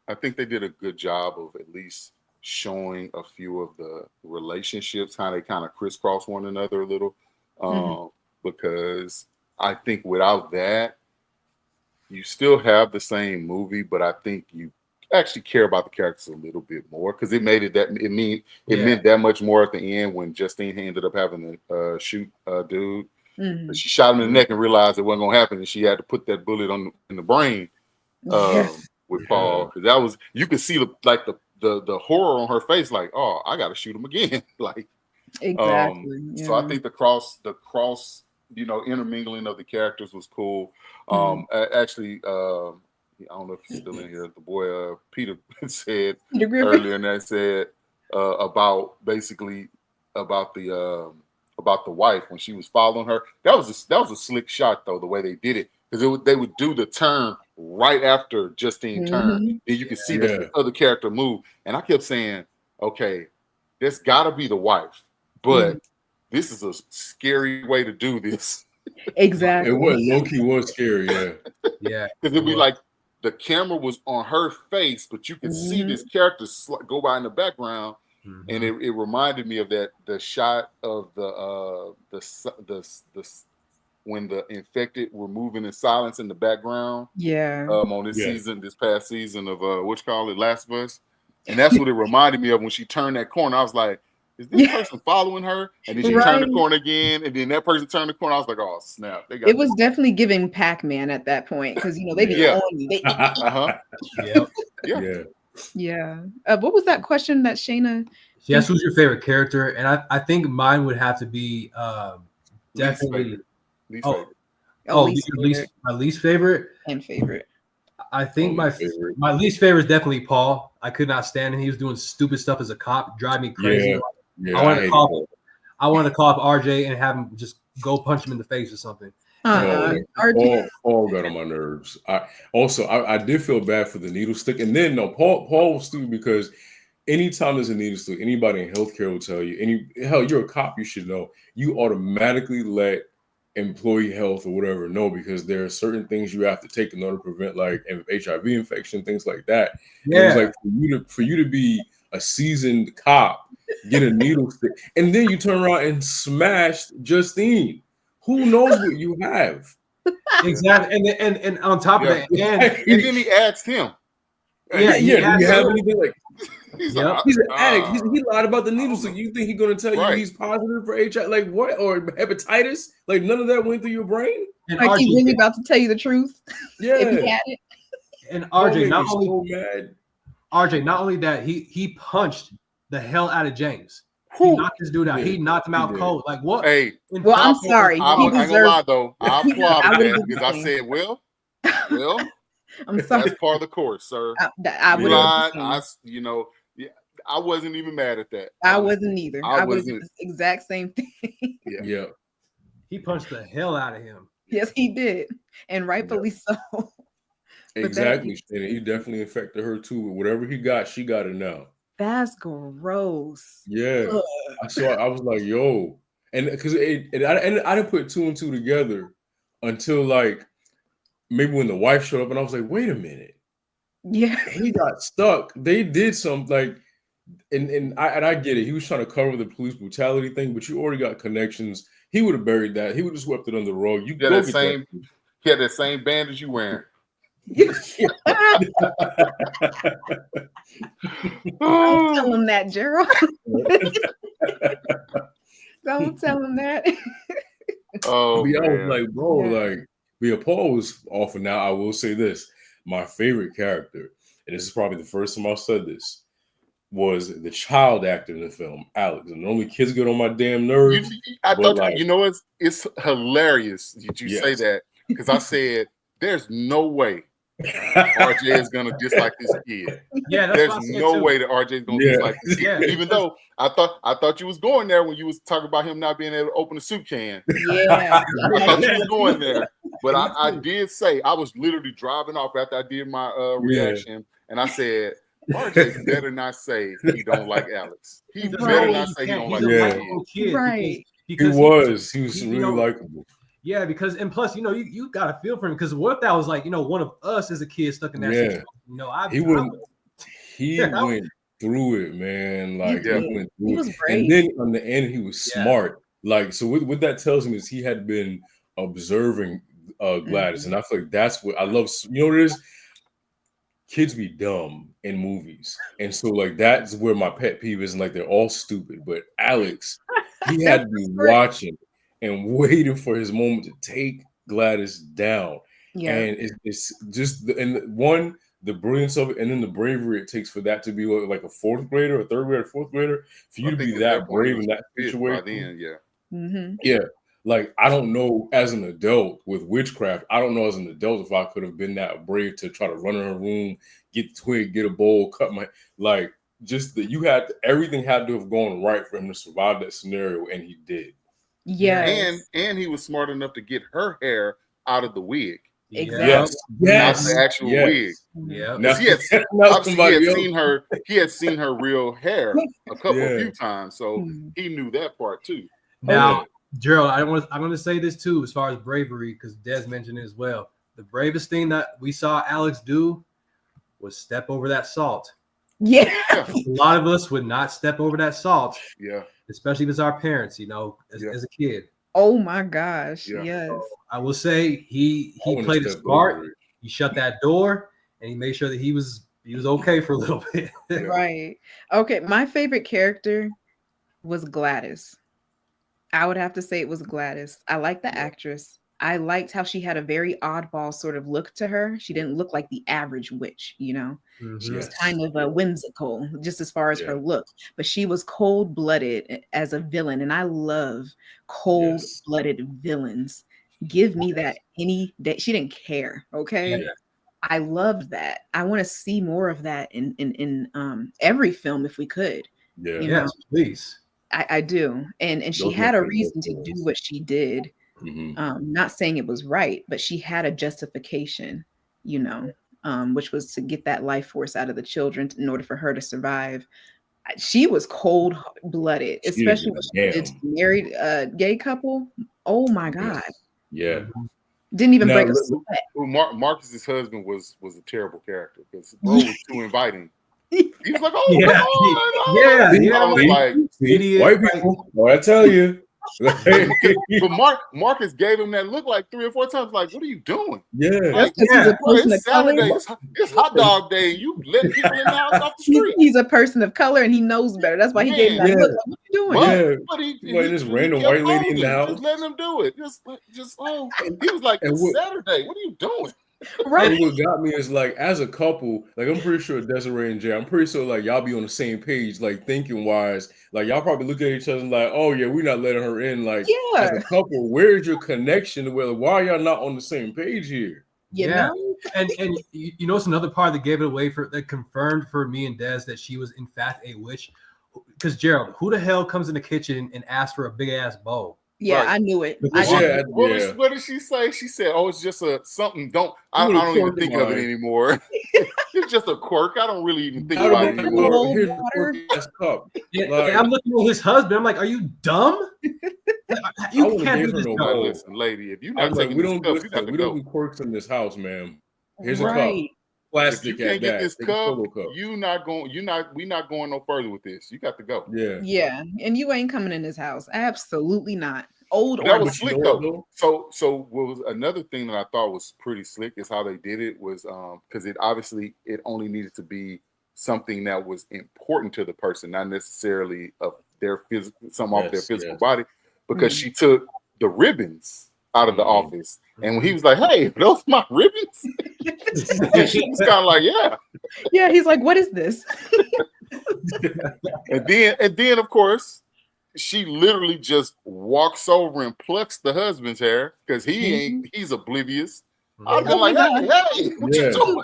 I think they did a good job of at least showing a few of the relationships, how they kind of crisscross one another a little. Because I think without that, you still have the same movie, but I think you actually care about the characters a little bit more because it made it that it meant that much more at the end when Justine ended up having to shoot a dude. She shot him in the neck and realized it wasn't gonna happen, and she had to put that bullet in the brain with Paul. Because that was, you could see the horror on her face, like, oh, I gotta shoot him again. Like, exactly. So I think the cross intermingling of the characters was cool. Actually, I don't know if he's still in here. The boy Peter said earlier, and that said about the wife when she was following her. That was a slick shot though, the way they did it, because they would do the turn right after Justine turned, and you could see the other character move. And I kept saying, okay, there's got to be the wife, but this is a scary way to do this. Exactly. It was low-key was scary, Yeah. Because it'd be like the camera was on her face, but you could see this character go by in the background, and it reminded me of the shot of the when the infected were moving in silence in the background. Yeah. On this past season of Last of Us, and that's what it reminded me of when she turned that corner. I was like, is this person following her? And then she turned the corner again, and then that person turned the corner. I was like, oh snap! It was definitely giving Pac-Man at that point, because they be on you. Yeah. What was that question that Shayna? Yes, who's your favorite character? And I think mine would have to be definitely my least favorite and favorite. I think my least favorite is definitely Paul. I could not stand him. He was doing stupid stuff as a cop, drive me crazy. I wanted to call up RJ and have him just go punch him in the face or something. Paul got on my nerves. I did feel bad for the needle stick, and then Paul was stupid because anytime there's a needle stick, anybody in healthcare will tell you. You're a cop, you should know. You automatically let employee health or whatever know, because there are certain things you have to take in order to prevent like HIV infection, things like that. Yeah, it's like for you to be a seasoned cop, get a needle stick, and then you turn around and smash Justine. Who knows what you have? Exactly, and on top of that, and then he asked him. Do you have anything like? He's an addict. He lied about the needle stick. You think he's going to tell you he's positive for HIV, like what, or hepatitis? Like none of that went through your brain. And like he's really about to tell you the truth. Yeah, if he had it. And RJ, not only that, he punched the hell out of James. He knocked this dude out. He knocked him out cold. Like what? Hey, well, I'm sorry. I ain't gonna lie though. I applauded that because I said, well, I'm sorry. That's part of the course, sir. I would lied. I wasn't even mad at that. I wasn't either. I was the exact same thing. Yeah. He punched the hell out of him. Yes, he did, and rightfully so. Exactly, and he definitely affected her too. Whatever he got, she got it now. That's gross. Yeah, I saw. I was like, "Yo," and because I didn't put two and two together until like maybe when the wife showed up, and I was like, "Wait a minute." Yeah, he got stuck. They did something like, and I get it. He was trying to cover the police brutality thing, but you already got connections. He would have buried that. He would have swept it under the rug. He had that same bandage you wearing. Don't tell him that, Gerald. Don't tell him that. I was like, bro, Paul was off. And now I will say this: my favorite character, and this is probably the first time I said this, was the child actor in the film, Alex. And normally kids get on my damn nerves. It's hilarious that you say that, because I said there's no way RJ is gonna dislike this kid. Yeah, that's There's what I said no too. way that RJ is gonna dislike this kid. Yeah, Even though I thought you was going there when you was talking about him not being able to open a soup can. Yeah. I thought you was going there. But Me I too. did say I was literally driving off after I did my reaction, and I said, RJ better not say he don't like Alex. He There's better no way not you say he can't. don't He's like a this kid. likable kid. Right. Because He was you really know, likable. yeah, because and plus, you got to feel for him because what if that was like, one of us as a kid stuck in that Yeah. situation? He went through it, man. Like did. he went He through was it. brave. And then on the end, he was Yeah. smart. Like, so what that tells me is he had been observing Gladys. Mhm. And I feel like that's what I love. You know what it is? Kids be dumb in movies. And so like that's where my pet peeve is, and like they're all stupid. But Alex, he had to be watching and waiting for his moment to take Gladys down. Yeah. And it's just the brilliance of it, and then the bravery it takes for that to be like a fourth grader, a third grader, fourth grader, for you I to be think at that that point he brave in was that fifth by situation. then, yeah. Mm-hmm. Yeah. Like, I don't know as an adult with witchcraft, I don't know as an adult if I could have been that brave to try to run in her room, get the twig, get a bowl, cut my, like, just that everything had to have gone right for him to survive that scenario, and he did. Yes. And he was smart enough to get her hair out of the wig. Exactly. Yes. Not the actual wig. Yeah. Now, He had seen her real hair a few times, so he knew that part too. Now, Gerald, I'm going to say this too, as far as bravery, because Des mentioned it as well. The bravest thing that we saw Alex do was step over that salt. Yeah. A lot of us would not step over that salt. Yeah. Especially if it's our parents, as a kid. Oh my gosh. Yeah. Yes. I will say he played it smart. He shut that door and he made sure that he was okay for a little bit. Right. Okay. My favorite character was Gladys. I would have to say it was Gladys. I liked the actress. I liked how she had a very oddball sort of look to her. She didn't look like the average witch, She was kind of whimsical, just as far as her look. But she was cold-blooded as a villain, and I love cold-blooded villains. Give me that any day. She didn't care, okay? Yeah. I loved that. I want to see more of that in every film if we could. Yeah. Yes, please. I do. And she had a reason to do what she did. Not saying it was right, but she had a justification, which was to get that life force out of the children in order for her to survive. She was cold-blooded, especially when she did to married gay couple. Oh my God. Yeah. Didn't even break a sweat. Marcus's husband was a terrible character because bro was too inviting. He was like, "Oh, come on, yeah." I was like, idiot, white people. I tell you. But Marcus gave him that look like 3 or 4 times. Like, what are you doing? Yeah. Like, it's Saturday. It's hot dog day. You letting people in the house off the street. He's a person of color and he knows better. That's why he gave him that look. Like, what are you doing? But he this random white lady in the house. Just letting him do it. He was like, it's Saturday. What are you doing? Right. And what got me is like, as a couple, like I'm pretty sure Desiree and Jay, I'm pretty sure like y'all be on the same page, like thinking wise. Like y'all probably look at each other and like, oh yeah, we're not letting her in. Like as a couple, where's your connection? Why are y'all not on the same page here? You know? And it's another part that gave it away that confirmed for me and Des that she was in fact a witch. Because Gerald, who the hell comes in the kitchen and asks for a big ass bowl? Yeah, right. I knew it. What did she say? She said, "Oh, it's just something. I don't even think of it anymore. It's just a quirk. I don't really even think about it anymore." Here's a quirky ass cup. I'm looking at his husband. I'm like, "Are you dumb? You can't do this." Listen, lady, if you're not taking this cup, you got to go. We don't do quirks in this house, ma'am. Here's a cup. Plastic. If you can't get this cup, we're not going no further with this. You got to go. Yeah, and you ain't coming in this house. Absolutely not. That was slick though. So what was another thing that I thought was pretty slick is how they did it was because it only needed to be something that was important to the person, not necessarily of their physical body, because she took the ribbons out of the office. And when he was like, "Hey, those are my ribbons," and she was kind of like, yeah. He's like, "What is this?" and then of course, she literally just walks over and plucks the husband's hair because he's oblivious. I'd be like, hey, what you doing?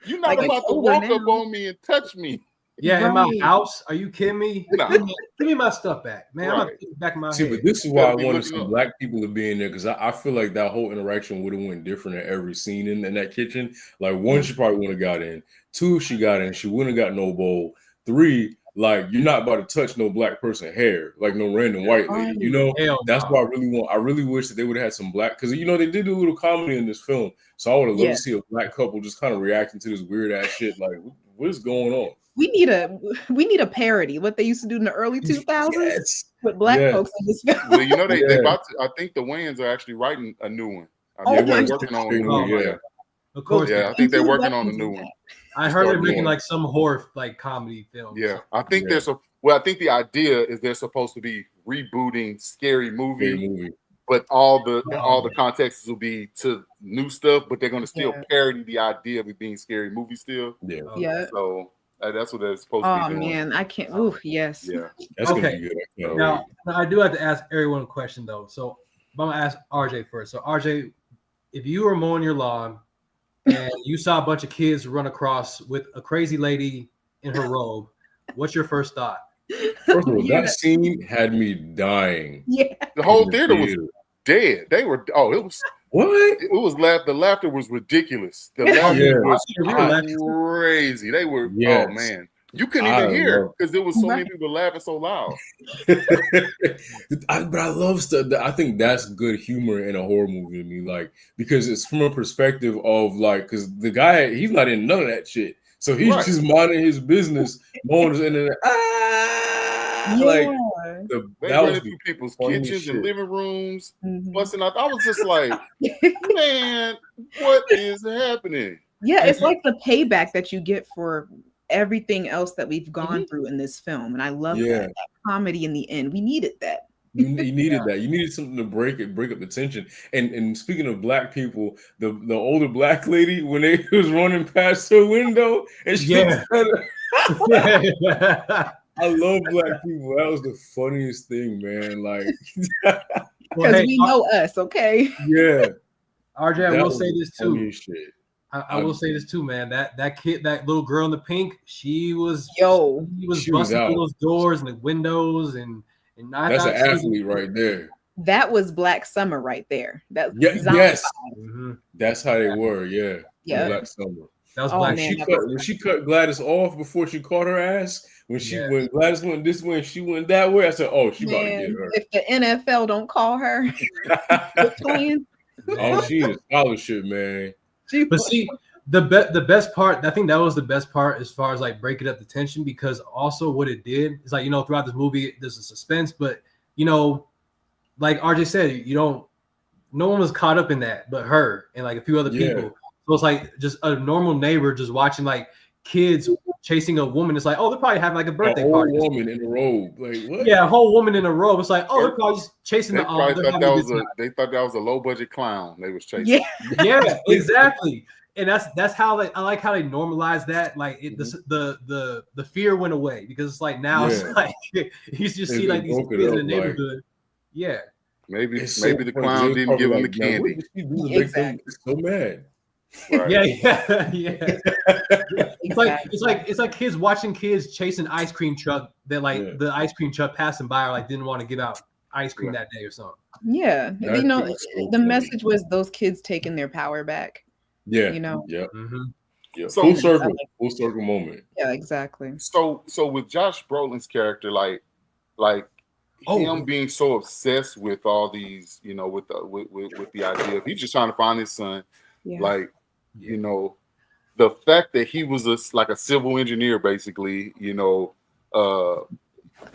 You're not Like, about it's to over walk now. up on me and touch me. Yeah, in my Right. house. Are you kidding me? Nah. Give me my stuff back, man. I'm Right. gonna put it back in my See, head. but this is You why I better be wanted looking some up. black people to be in there because I feel like that whole interaction would have went different in every scene in that kitchen. Like one, she probably wouldn't have got in. Two, she got in, she wouldn't have got no bowl. Three, like you're not about to touch no black person hair, like no random white lady. You know, Hell that's no. what I really want. I really wish that they would have had some black because they did do a little comedy in this film. So I would have loved Yeah. to see a black couple just kind of reacting to this weird ass shit. Like, what is going on? We need a parody. What they used to do in the early 2000s Yes. with black Yes. folks in this film. Well, you know they Yeah. about to. I think the Wayans are actually writing a new one. I Oh think my they're working on a new God. one. Yeah. Of course. Yeah, I think they're Into the working on a weapons new of one. that. I heard they're Start making doing like some horror like comedy film. Yeah, I think Yeah. there's a. Well, I think the idea is they're supposed to be rebooting Scary Movie, Great movie. but all the contexts will be to new stuff, but they're going to still Yeah. parody the idea of it being Scary Movie still. Yeah. Yeah. So that's what they're supposed to Oh be doing. man, I can't. Ooh, yes. Yeah. That's gonna Okay. be good. I can't Now, wait. I do have to ask everyone a question though. So I'm gonna ask RJ first. So RJ, if you were mowing your lawn and you saw a bunch of kids run across with a crazy lady in her robe, what's your first thought? First of all, Yeah. that scene had me dying. Yeah. The whole in the theater was dead. They were. Oh, it was. What? It was the laughter was ridiculous. The Yeah. laughter Yeah. was We were laughing. crazy. They were. Yes. Oh man, you couldn't I even hear love- because there was so many Right. people laughing so loud. But I love stuff. I think that's good humor in a horror movie to me, like because it's from a perspective of like, because the guy he's not in none of that shit, so he's Right. just minding his business, mowing his internet. Like They that was running the through people's funniest kitchens shit. and living rooms, Mhm. busting out. I was just like, man, what is happening? Yeah, it's like the payback that you get for everything else that we've gone through in this film, and I love Yeah. that comedy in the end. We needed that. You needed that. You needed something to break up the tension. And speaking of black people, the older black lady when they was running past her window and she Yeah. I love black people. That was the funniest thing, man. Like, Because we know us, okay? yeah. RJ, I That will was say the this too. funniest shit. I will say this too, man. That kid, that little girl in the pink, she was Yo. she was She was busting out. through those doors and the windows and I That's thought an she was- athlete right there. That was Black Summer right there. That's Yeah, zombie yes. vibe. Mhm. That's how they were. Yeah. Yeah. Black Summer. That was Oh, black. man. When she cut Gladys off before she caught her ass, when Yeah. when Gladys went this way and she went that way, I said, "Oh, she about to Man, get her." if the NFL don't call her, quit playing. Oh, she is scholarship, man. But see, the best part, I think that was the best part as far as like breaking up the tension, because also what it did is like, throughout this movie there's a suspense, but like RJ said, no one was caught up in that but her and like a few other Yeah. people. So it's like just a normal neighbor just watching like kids chasing a woman. It's like, oh, they're probably having like a birthday An old party. woman in a robe, like what? Yeah, a whole woman in a robe. It's like, oh, they're probably just chasing They the probably they're thought having that a was good time. they thought that was a low budget clown they was chasing. Yeah. Yeah, exactly. And that's how I like how they normalize that. Like the fear went away, because it's like now it's Yeah. like you just They see like these broke it kids in the up, like- neighborhood. Yeah. Maybe It's maybe so the funny, clown they didn't give probably him the like, "Man, what candy. did she do to make them so mad?" Right. Yeah. It's like kids watching kids chasing ice cream truck that like Yeah. the ice cream truck passing by or like didn't want to give out ice cream Yeah. that day or something. Yeah. That You know, shit was so the funny. message was those kids taking their power back. Yeah, You know? yeah, Mm-hmm. yeah. So- Full circle moment. Yeah, exactly. So with Josh Brolin's character, like him being so obsessed with all these, with the idea of he's just trying to find his son, Yeah. like the fact that he was like a civil engineer, basically,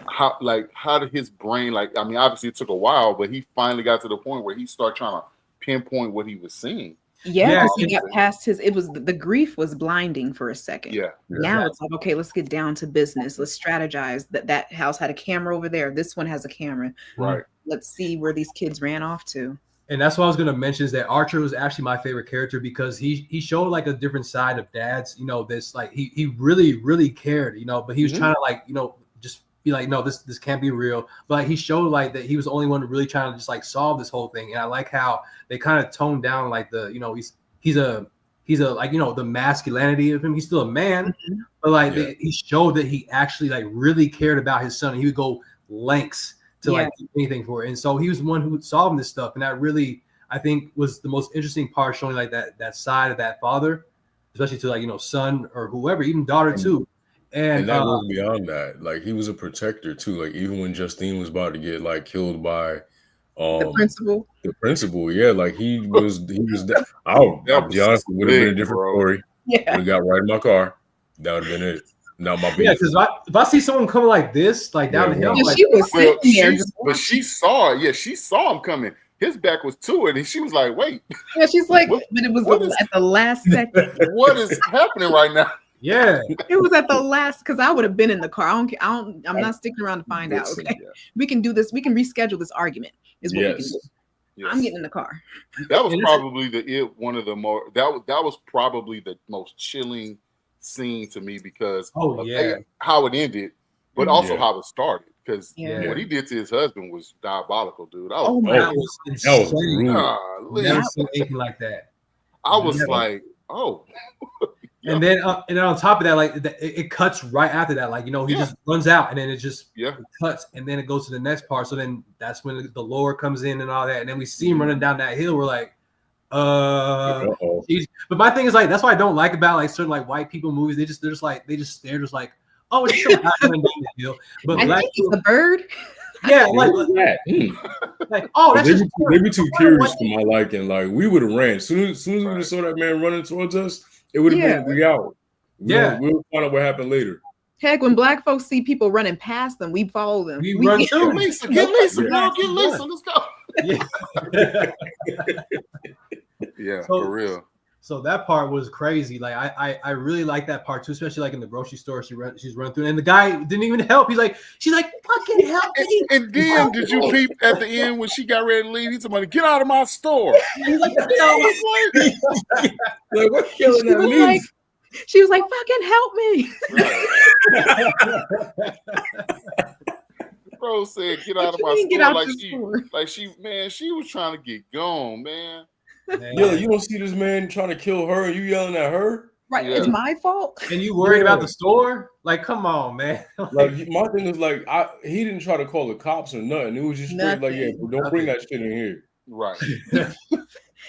how did his brain, obviously it took a while, but he finally got to the point where he started trying to pinpoint what he was seeing. Yeah, Yeah, 'cause he got past the grief was blinding for a second. Yeah. Now it's like, okay, let's get down to business. Let's strategize. That house had a camera over there. This one has a camera. Right. Let's see where these kids ran off to. And that's what I was gonna mention, is that Archer was actually my favorite character, because he showed like a different side of dads. This like he really, really cared, but he was trying to just be like, no, this can't be real. But he showed like that he was the only one really trying to just like solve this whole thing. And I like how they kind of toned down like the, you know, he's a like, you know, the masculinity of him. He's still a man, but like he showed that he actually like really cared about his son. And he would go lengths to like do anything for it. And so he was the one who was solving this stuff. And that really, I think, was the most interesting part, showing like that side of that father, especially to like, you know, son or whoever, even daughter too. And that goes beyond that. Like he was a protector too. Like even when Justine was about to get like killed by the principal. The principal, yeah, like he was I'll be honest, it would have been a different story. Yeah. Would have got right in my car. That would have been it. Not my beef. Yeah, because if I see someone coming like this, like down the hill, like, she was sitting there, but she saw it. Yeah, she saw him coming. His back was to it, and she was like, "Wait." Yeah, she's like, but it was at the last second. What is happening right now? Yeah, it was at the last, because I would have been in the car. I'm not sticking around to find out. Okay, we can do this. We can reschedule this argument. Is what we can do. Yes. I'm getting in the car. That was probably one of the more that was probably the most chilling scene to me because of how it ended, but also how it started. Because what he did to his husband was diabolical, dude. That was insane. Never seen anything like that. I was like, oh. And then on top of that, like it cuts right after that. Like, you know, he just runs out and then it just cuts and then it goes to the next part. So then that's when the lore comes in and all that. And then we see him running down that hill. We're like, but my thing is like, that's what I don't like about like certain like white people movies. They're just like, oh, it's so running down the hill. But I think it's a bird. Yeah, like oh, that's they be too curious for my liking. Like we would have ran. Soon as we would have saw that man running towards us, it would have been out. We'll find out what happened later. Heck, when black folks see people running past them, we follow them. We run too. Get Lisa, girl, get Lisa. Let's go. Yeah, for real. So that part was crazy. Like I really like that part too, especially like in the grocery store. She's running through, and the guy didn't even help. She's like, fucking help me. And then did you peep at the end when she got ready to leave? He's somebody, get out of my store. Like, what killing that means? She was like, fucking help me. Bro said, get out of my store. She was trying to get gone, man. Yeah, you don't see this man trying to kill her and you yelling at her? Right, it's my fault. And you worried about the store? Like, come on, man. Like my thing is like, he didn't try to call the cops or nothing. It was just straight like, don't bring that shit in here. Right.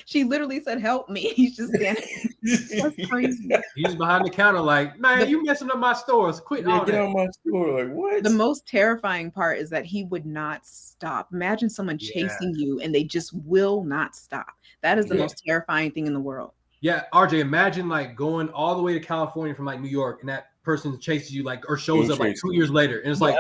She literally said, help me. He's just standing. That's crazy. He's behind the counter like, man, you messing up my stores. Quit all get out of my store. Like, what? The most terrifying part is that he would not stop. Imagine someone chasing you and they just will not stop. That is the most terrifying thing in the world. Yeah, RJ, imagine like going all the way to California from like New York and that person chases you like or shows up like 2 years later. And it's like,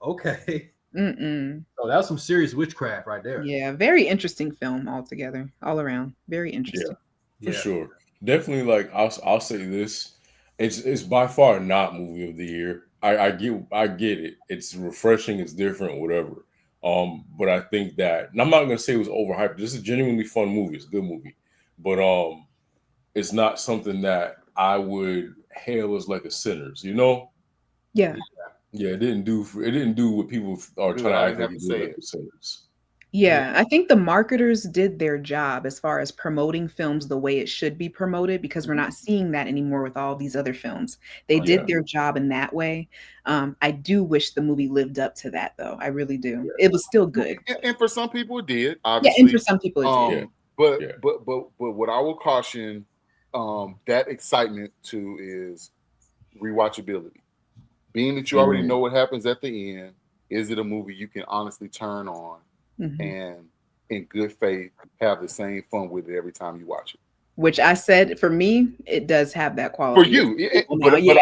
okay. So that was some serious witchcraft right there. Yeah, very interesting film altogether, all around. Very interesting. For sure. Definitely, like I'll say this. It's by far not movie of the year. I get it. It's refreshing, it's different, whatever. But I think that, and I'm not gonna say it was overhyped. This is a genuinely fun movie. It's a good movie. But it's not something that I would hail as like a Sinners, you know? Yeah. Yeah, it didn't do what people are trying to do. Yeah, I think the marketers did their job as far as promoting films the way it should be promoted, because we're not seeing that anymore with all these other films. They did their job in that way. I do wish the movie lived up to that, though. I really do. Yeah. It was still good, and for some people it did. Obviously, and for some people it did. But what I will caution that excitement to is rewatchability. Being that you already know what happens at the end, is it a movie you can honestly turn on and in good faith have the same fun with it every time you watch it? Which I said, for me, it does have that quality. For you, but even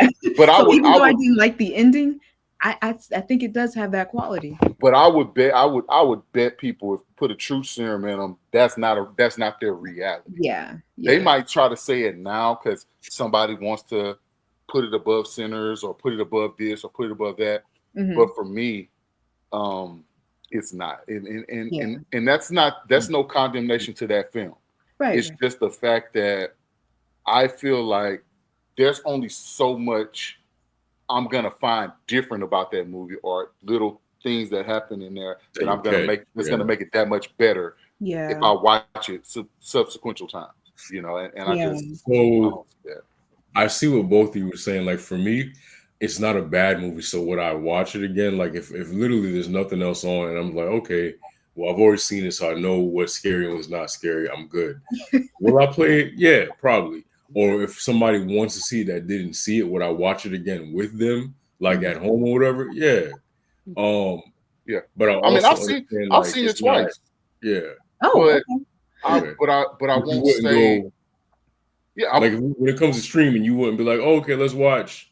though I didn't like the ending, I think it does have that quality. But I would bet people, if put a truth serum in them, that's not their reality. Yeah. They might try to say it now because somebody wants to put it above Sinners or put it above this or put it above that. But for me, it's not. And that's no condemnation to that film. Right. It's just the fact that I feel like there's only so much I'm gonna find different about that movie or little things that happen in there that I'm gonna make that's gonna make it that much better if I watch it subsequent times. And I just I see what both of you were saying. Like for me, it's not a bad movie. So would I watch it again? Like if literally there's nothing else on and I'm like, okay, well, I've already seen it, so I know what's scary and what's not scary. I'm good. Will I play it? Yeah, probably. Or if somebody wants to see it that didn't see it, would I watch it again with them, like at home or whatever? Yeah. Yeah. But I've seen it twice. Yeah. Oh, but I won't say. Like when it comes to streaming, you wouldn't be like, oh, okay, let's watch.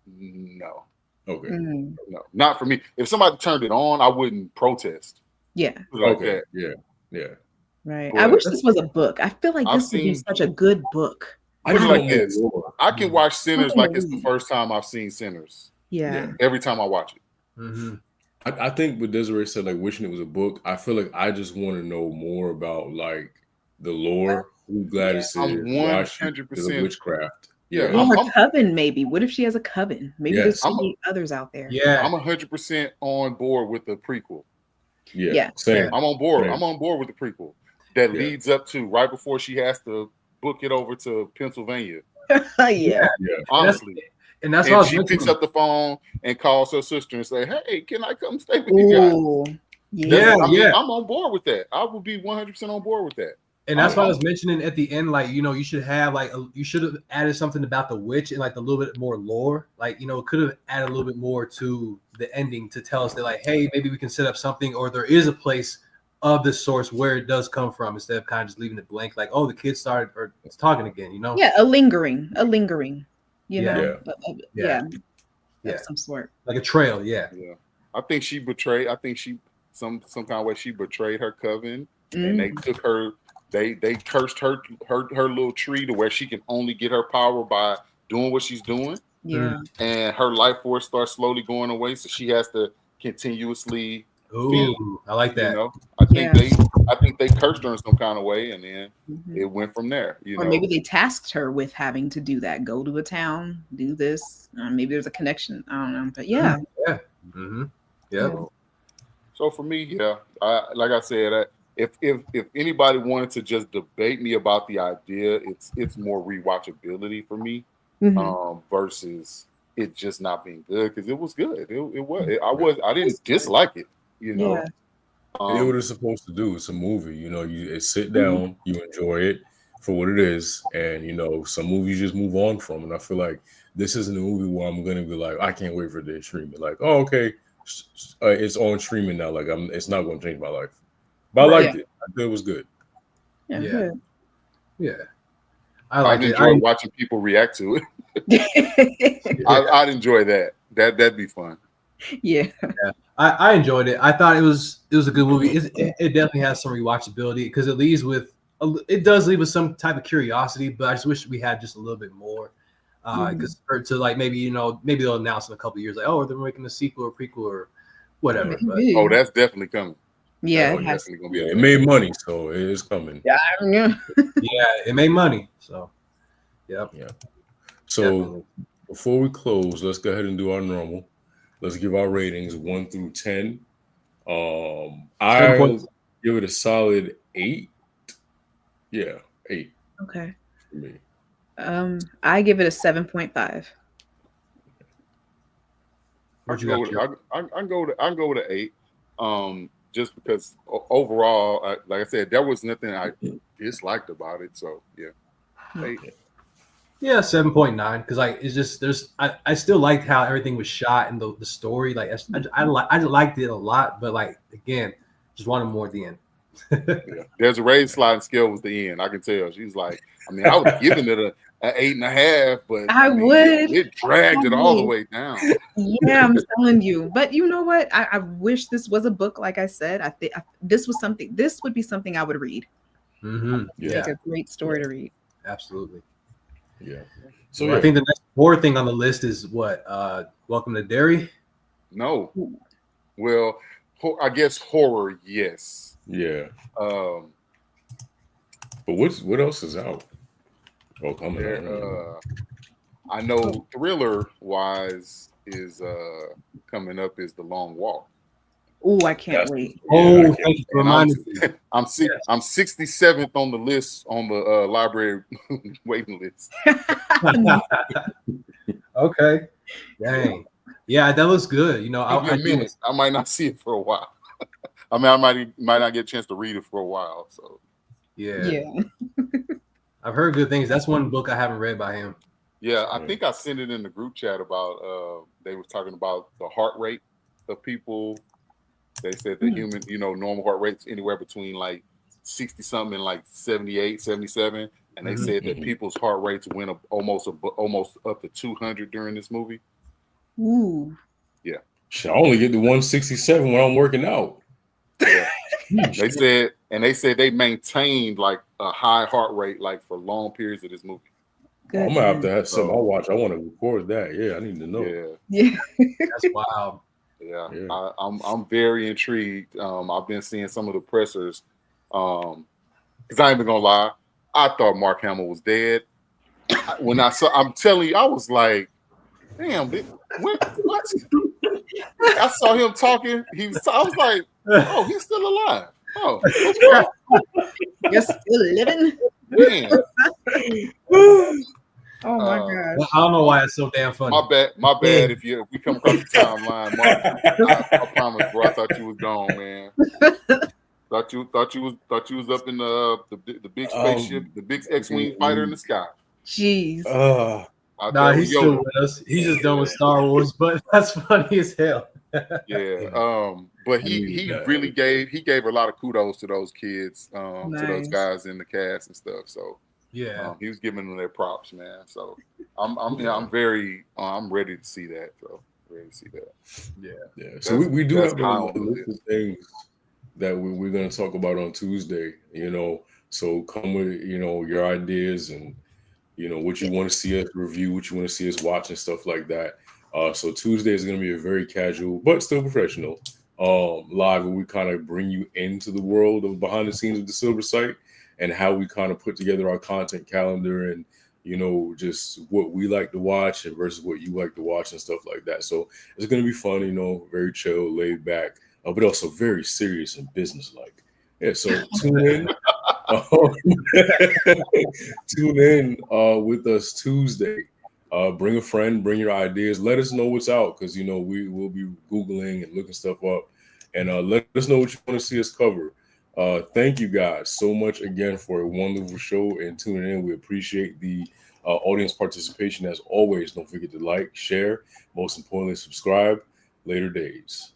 No. Okay. No, not for me. If somebody turned it on, I wouldn't protest. Yeah. Okay. Yeah. Right. But I wish this was a book. I feel like this would be such a good book. I can watch Sinners like it's the first time I've seen Sinners. Yeah. Every time I watch it. Mm-hmm. I think what Desiree said, like wishing it was a book. I feel like I just want to know more about like the lore, who Gladys is, why she's a witchcraft. Yeah. Or her coven, maybe. What if she has a coven? Maybe there's others out there. Yeah. I'm 100% on board with the prequel. Yeah. Same. I'm on board. I'm on board with the prequel. That leads up to right before she has to book it over to Pennsylvania. Yeah. Honestly. And that's why she picks up the phone and calls her sister and say, "Hey, can I come stay with you guys?" I'm on board with that. I would be 100% on board with that. And that's why I was mentioning at the end, like, you should have you should have added something about the witch and like a little bit more lore. Like, it could have added a little bit more to the ending to tell us that, like, hey, maybe we can set up something, or there is a place of the source where it does come from, instead of kind of just leaving it blank, like, oh, the kid started or it's talking again, Yeah, a lingering, yeah, of some sort, like a trail. Yeah. I think she betrayed. I think she some kind of way she betrayed her coven, and they took her. They cursed her little tree to where she can only get her power by doing what she's doing. Yeah, and her life force starts slowly going away, so she has to continuously. Ooh, I like that. I think they cursed her in some kind of way, and then it went from there. Or maybe they tasked her with having to do that. Go to a town, do this. Maybe there's a connection. I don't know, but yeah. So for me, like I said, if anybody wanted to just debate me about the idea, it's more rewatchability for me, versus it just not being good, because it was good. I didn't dislike it. It what it's supposed to do. It's a movie. You sit down, you enjoy it for what it is, and some movies you just move on from. And I feel like this isn't a movie where I'm gonna be like, I can't wait for the streaming. Like, oh, okay, it's on streaming now. Like, it's not going to change my life. But I liked it. I thought it was good. Yeah. I enjoy watching people react to it. I'd enjoy that. That'd be fun. Yeah. I enjoyed it. I thought it was a good movie. It definitely has some rewatchability, because it does leave with some type of curiosity, but I just wish we had just a little bit more. Because to like maybe they'll announce in a couple of years, like, oh, they're making a sequel or prequel or whatever. But, that's definitely coming. Yeah, definitely gonna be. It made money, so it is coming. Yeah, it made money. So, yeah. So before we close, let's go ahead and do our normal. Let's give our ratings 1 through 10. I'll give it a solid 8. Yeah, 8. Okay. For me. I give it a 7.5. I go with an 8. Just because overall, like I said, there was nothing I disliked about it. So 8. Yeah, 7.9, because like it's just I still liked how everything was shot and the story. Like I liked it a lot, but like again, just wanted more at the end. There's a raised sliding scale was the end. I can tell. She's like, I would have given it an 8.5, but I would. It dragged it all the way down. Yeah, I'm telling you. But you know what? I wish this was a book. Like I said, I think this would be something I would read. It's a great story to read. Absolutely. Yeah. So I think the next horror thing on the list is what? Welcome to Derry? No. Well, I guess horror, yes. Yeah. But what else is out? Oh, coming out. I know thriller wise is coming up is The Long Walk. Oh, I can't That's- wait. Oh, I thank you for And reminding me. I'm 67th on the list on the library waiting list. Okay. Dang. Yeah, that looks good. You know, It'll be I a do. minute. I might not see it for a while. I mean, I might not get a chance to read it for a while. So Yeah. Yeah. I've heard good things. That's one book I haven't read by him. yeah, I think I sent it in the group chat about they were talking about the heart rate of people. They said the human, normal heart rate's anywhere between like 60 something and like 78, 77. And they said that people's heart rates went up almost up to 200 during this movie. Ooh. Yeah. Shit, I only get to 167 when I'm working out. Yeah. They said they maintained like a high heart rate like for long periods of this movie. I'm gonna have to Goodness. have something I watch. I want to record that. Yeah, I need to know. Yeah. Yeah. That's wild. Yeah. Yeah. I'm very intrigued. I've been seeing some of the pressers. Because I ain't even gonna lie, I thought Mark Hamill was dead. I'm telling you, I was like, damn, what? I saw him talking. I was like, oh, he's still alive. Oh, okay. You're still living? Man. Oh my gosh. Well, I don't know why it's so damn funny. My bad. If we come across the timeline, Mark, I promise, bro. I thought you was gone, man. Thought you was up in the big spaceship, the big X-wing fighter in the sky. Jeez. Nah, he's still with us. He's just done with Star Wars, but that's funny as hell. Yeah. But he really gave a lot of kudos to those kids, to those Nice. guys in the cast and stuff. So Yeah. he was giving them their props, man. So I'm very I'm ready to see that. So ready to see that. Yeah. So we do that's have a high on the list of things that we're going to talk about on Tuesday. So come with your ideas and what you want to see us review, what you want to see us watch, and stuff like that. So Tuesday is going to be a very casual but still professional live, where we kind of bring you into the world of behind the scenes of the Silver Site and how we kind of put together our content calendar and just what we like to watch and versus what you like to watch and stuff like that. So it's going to be fun, very chill, laid back, but also very serious and businesslike. Yeah, so tune in. Tune in with us Tuesday. Bring a friend, bring your ideas. Let us know what's out because we will be Googling and looking stuff up, and let us know what you want to see us cover. Thank you guys so much again for a wonderful show and tuning in. We appreciate the audience participation as always. Don't forget to like, share, most importantly, subscribe. Later days.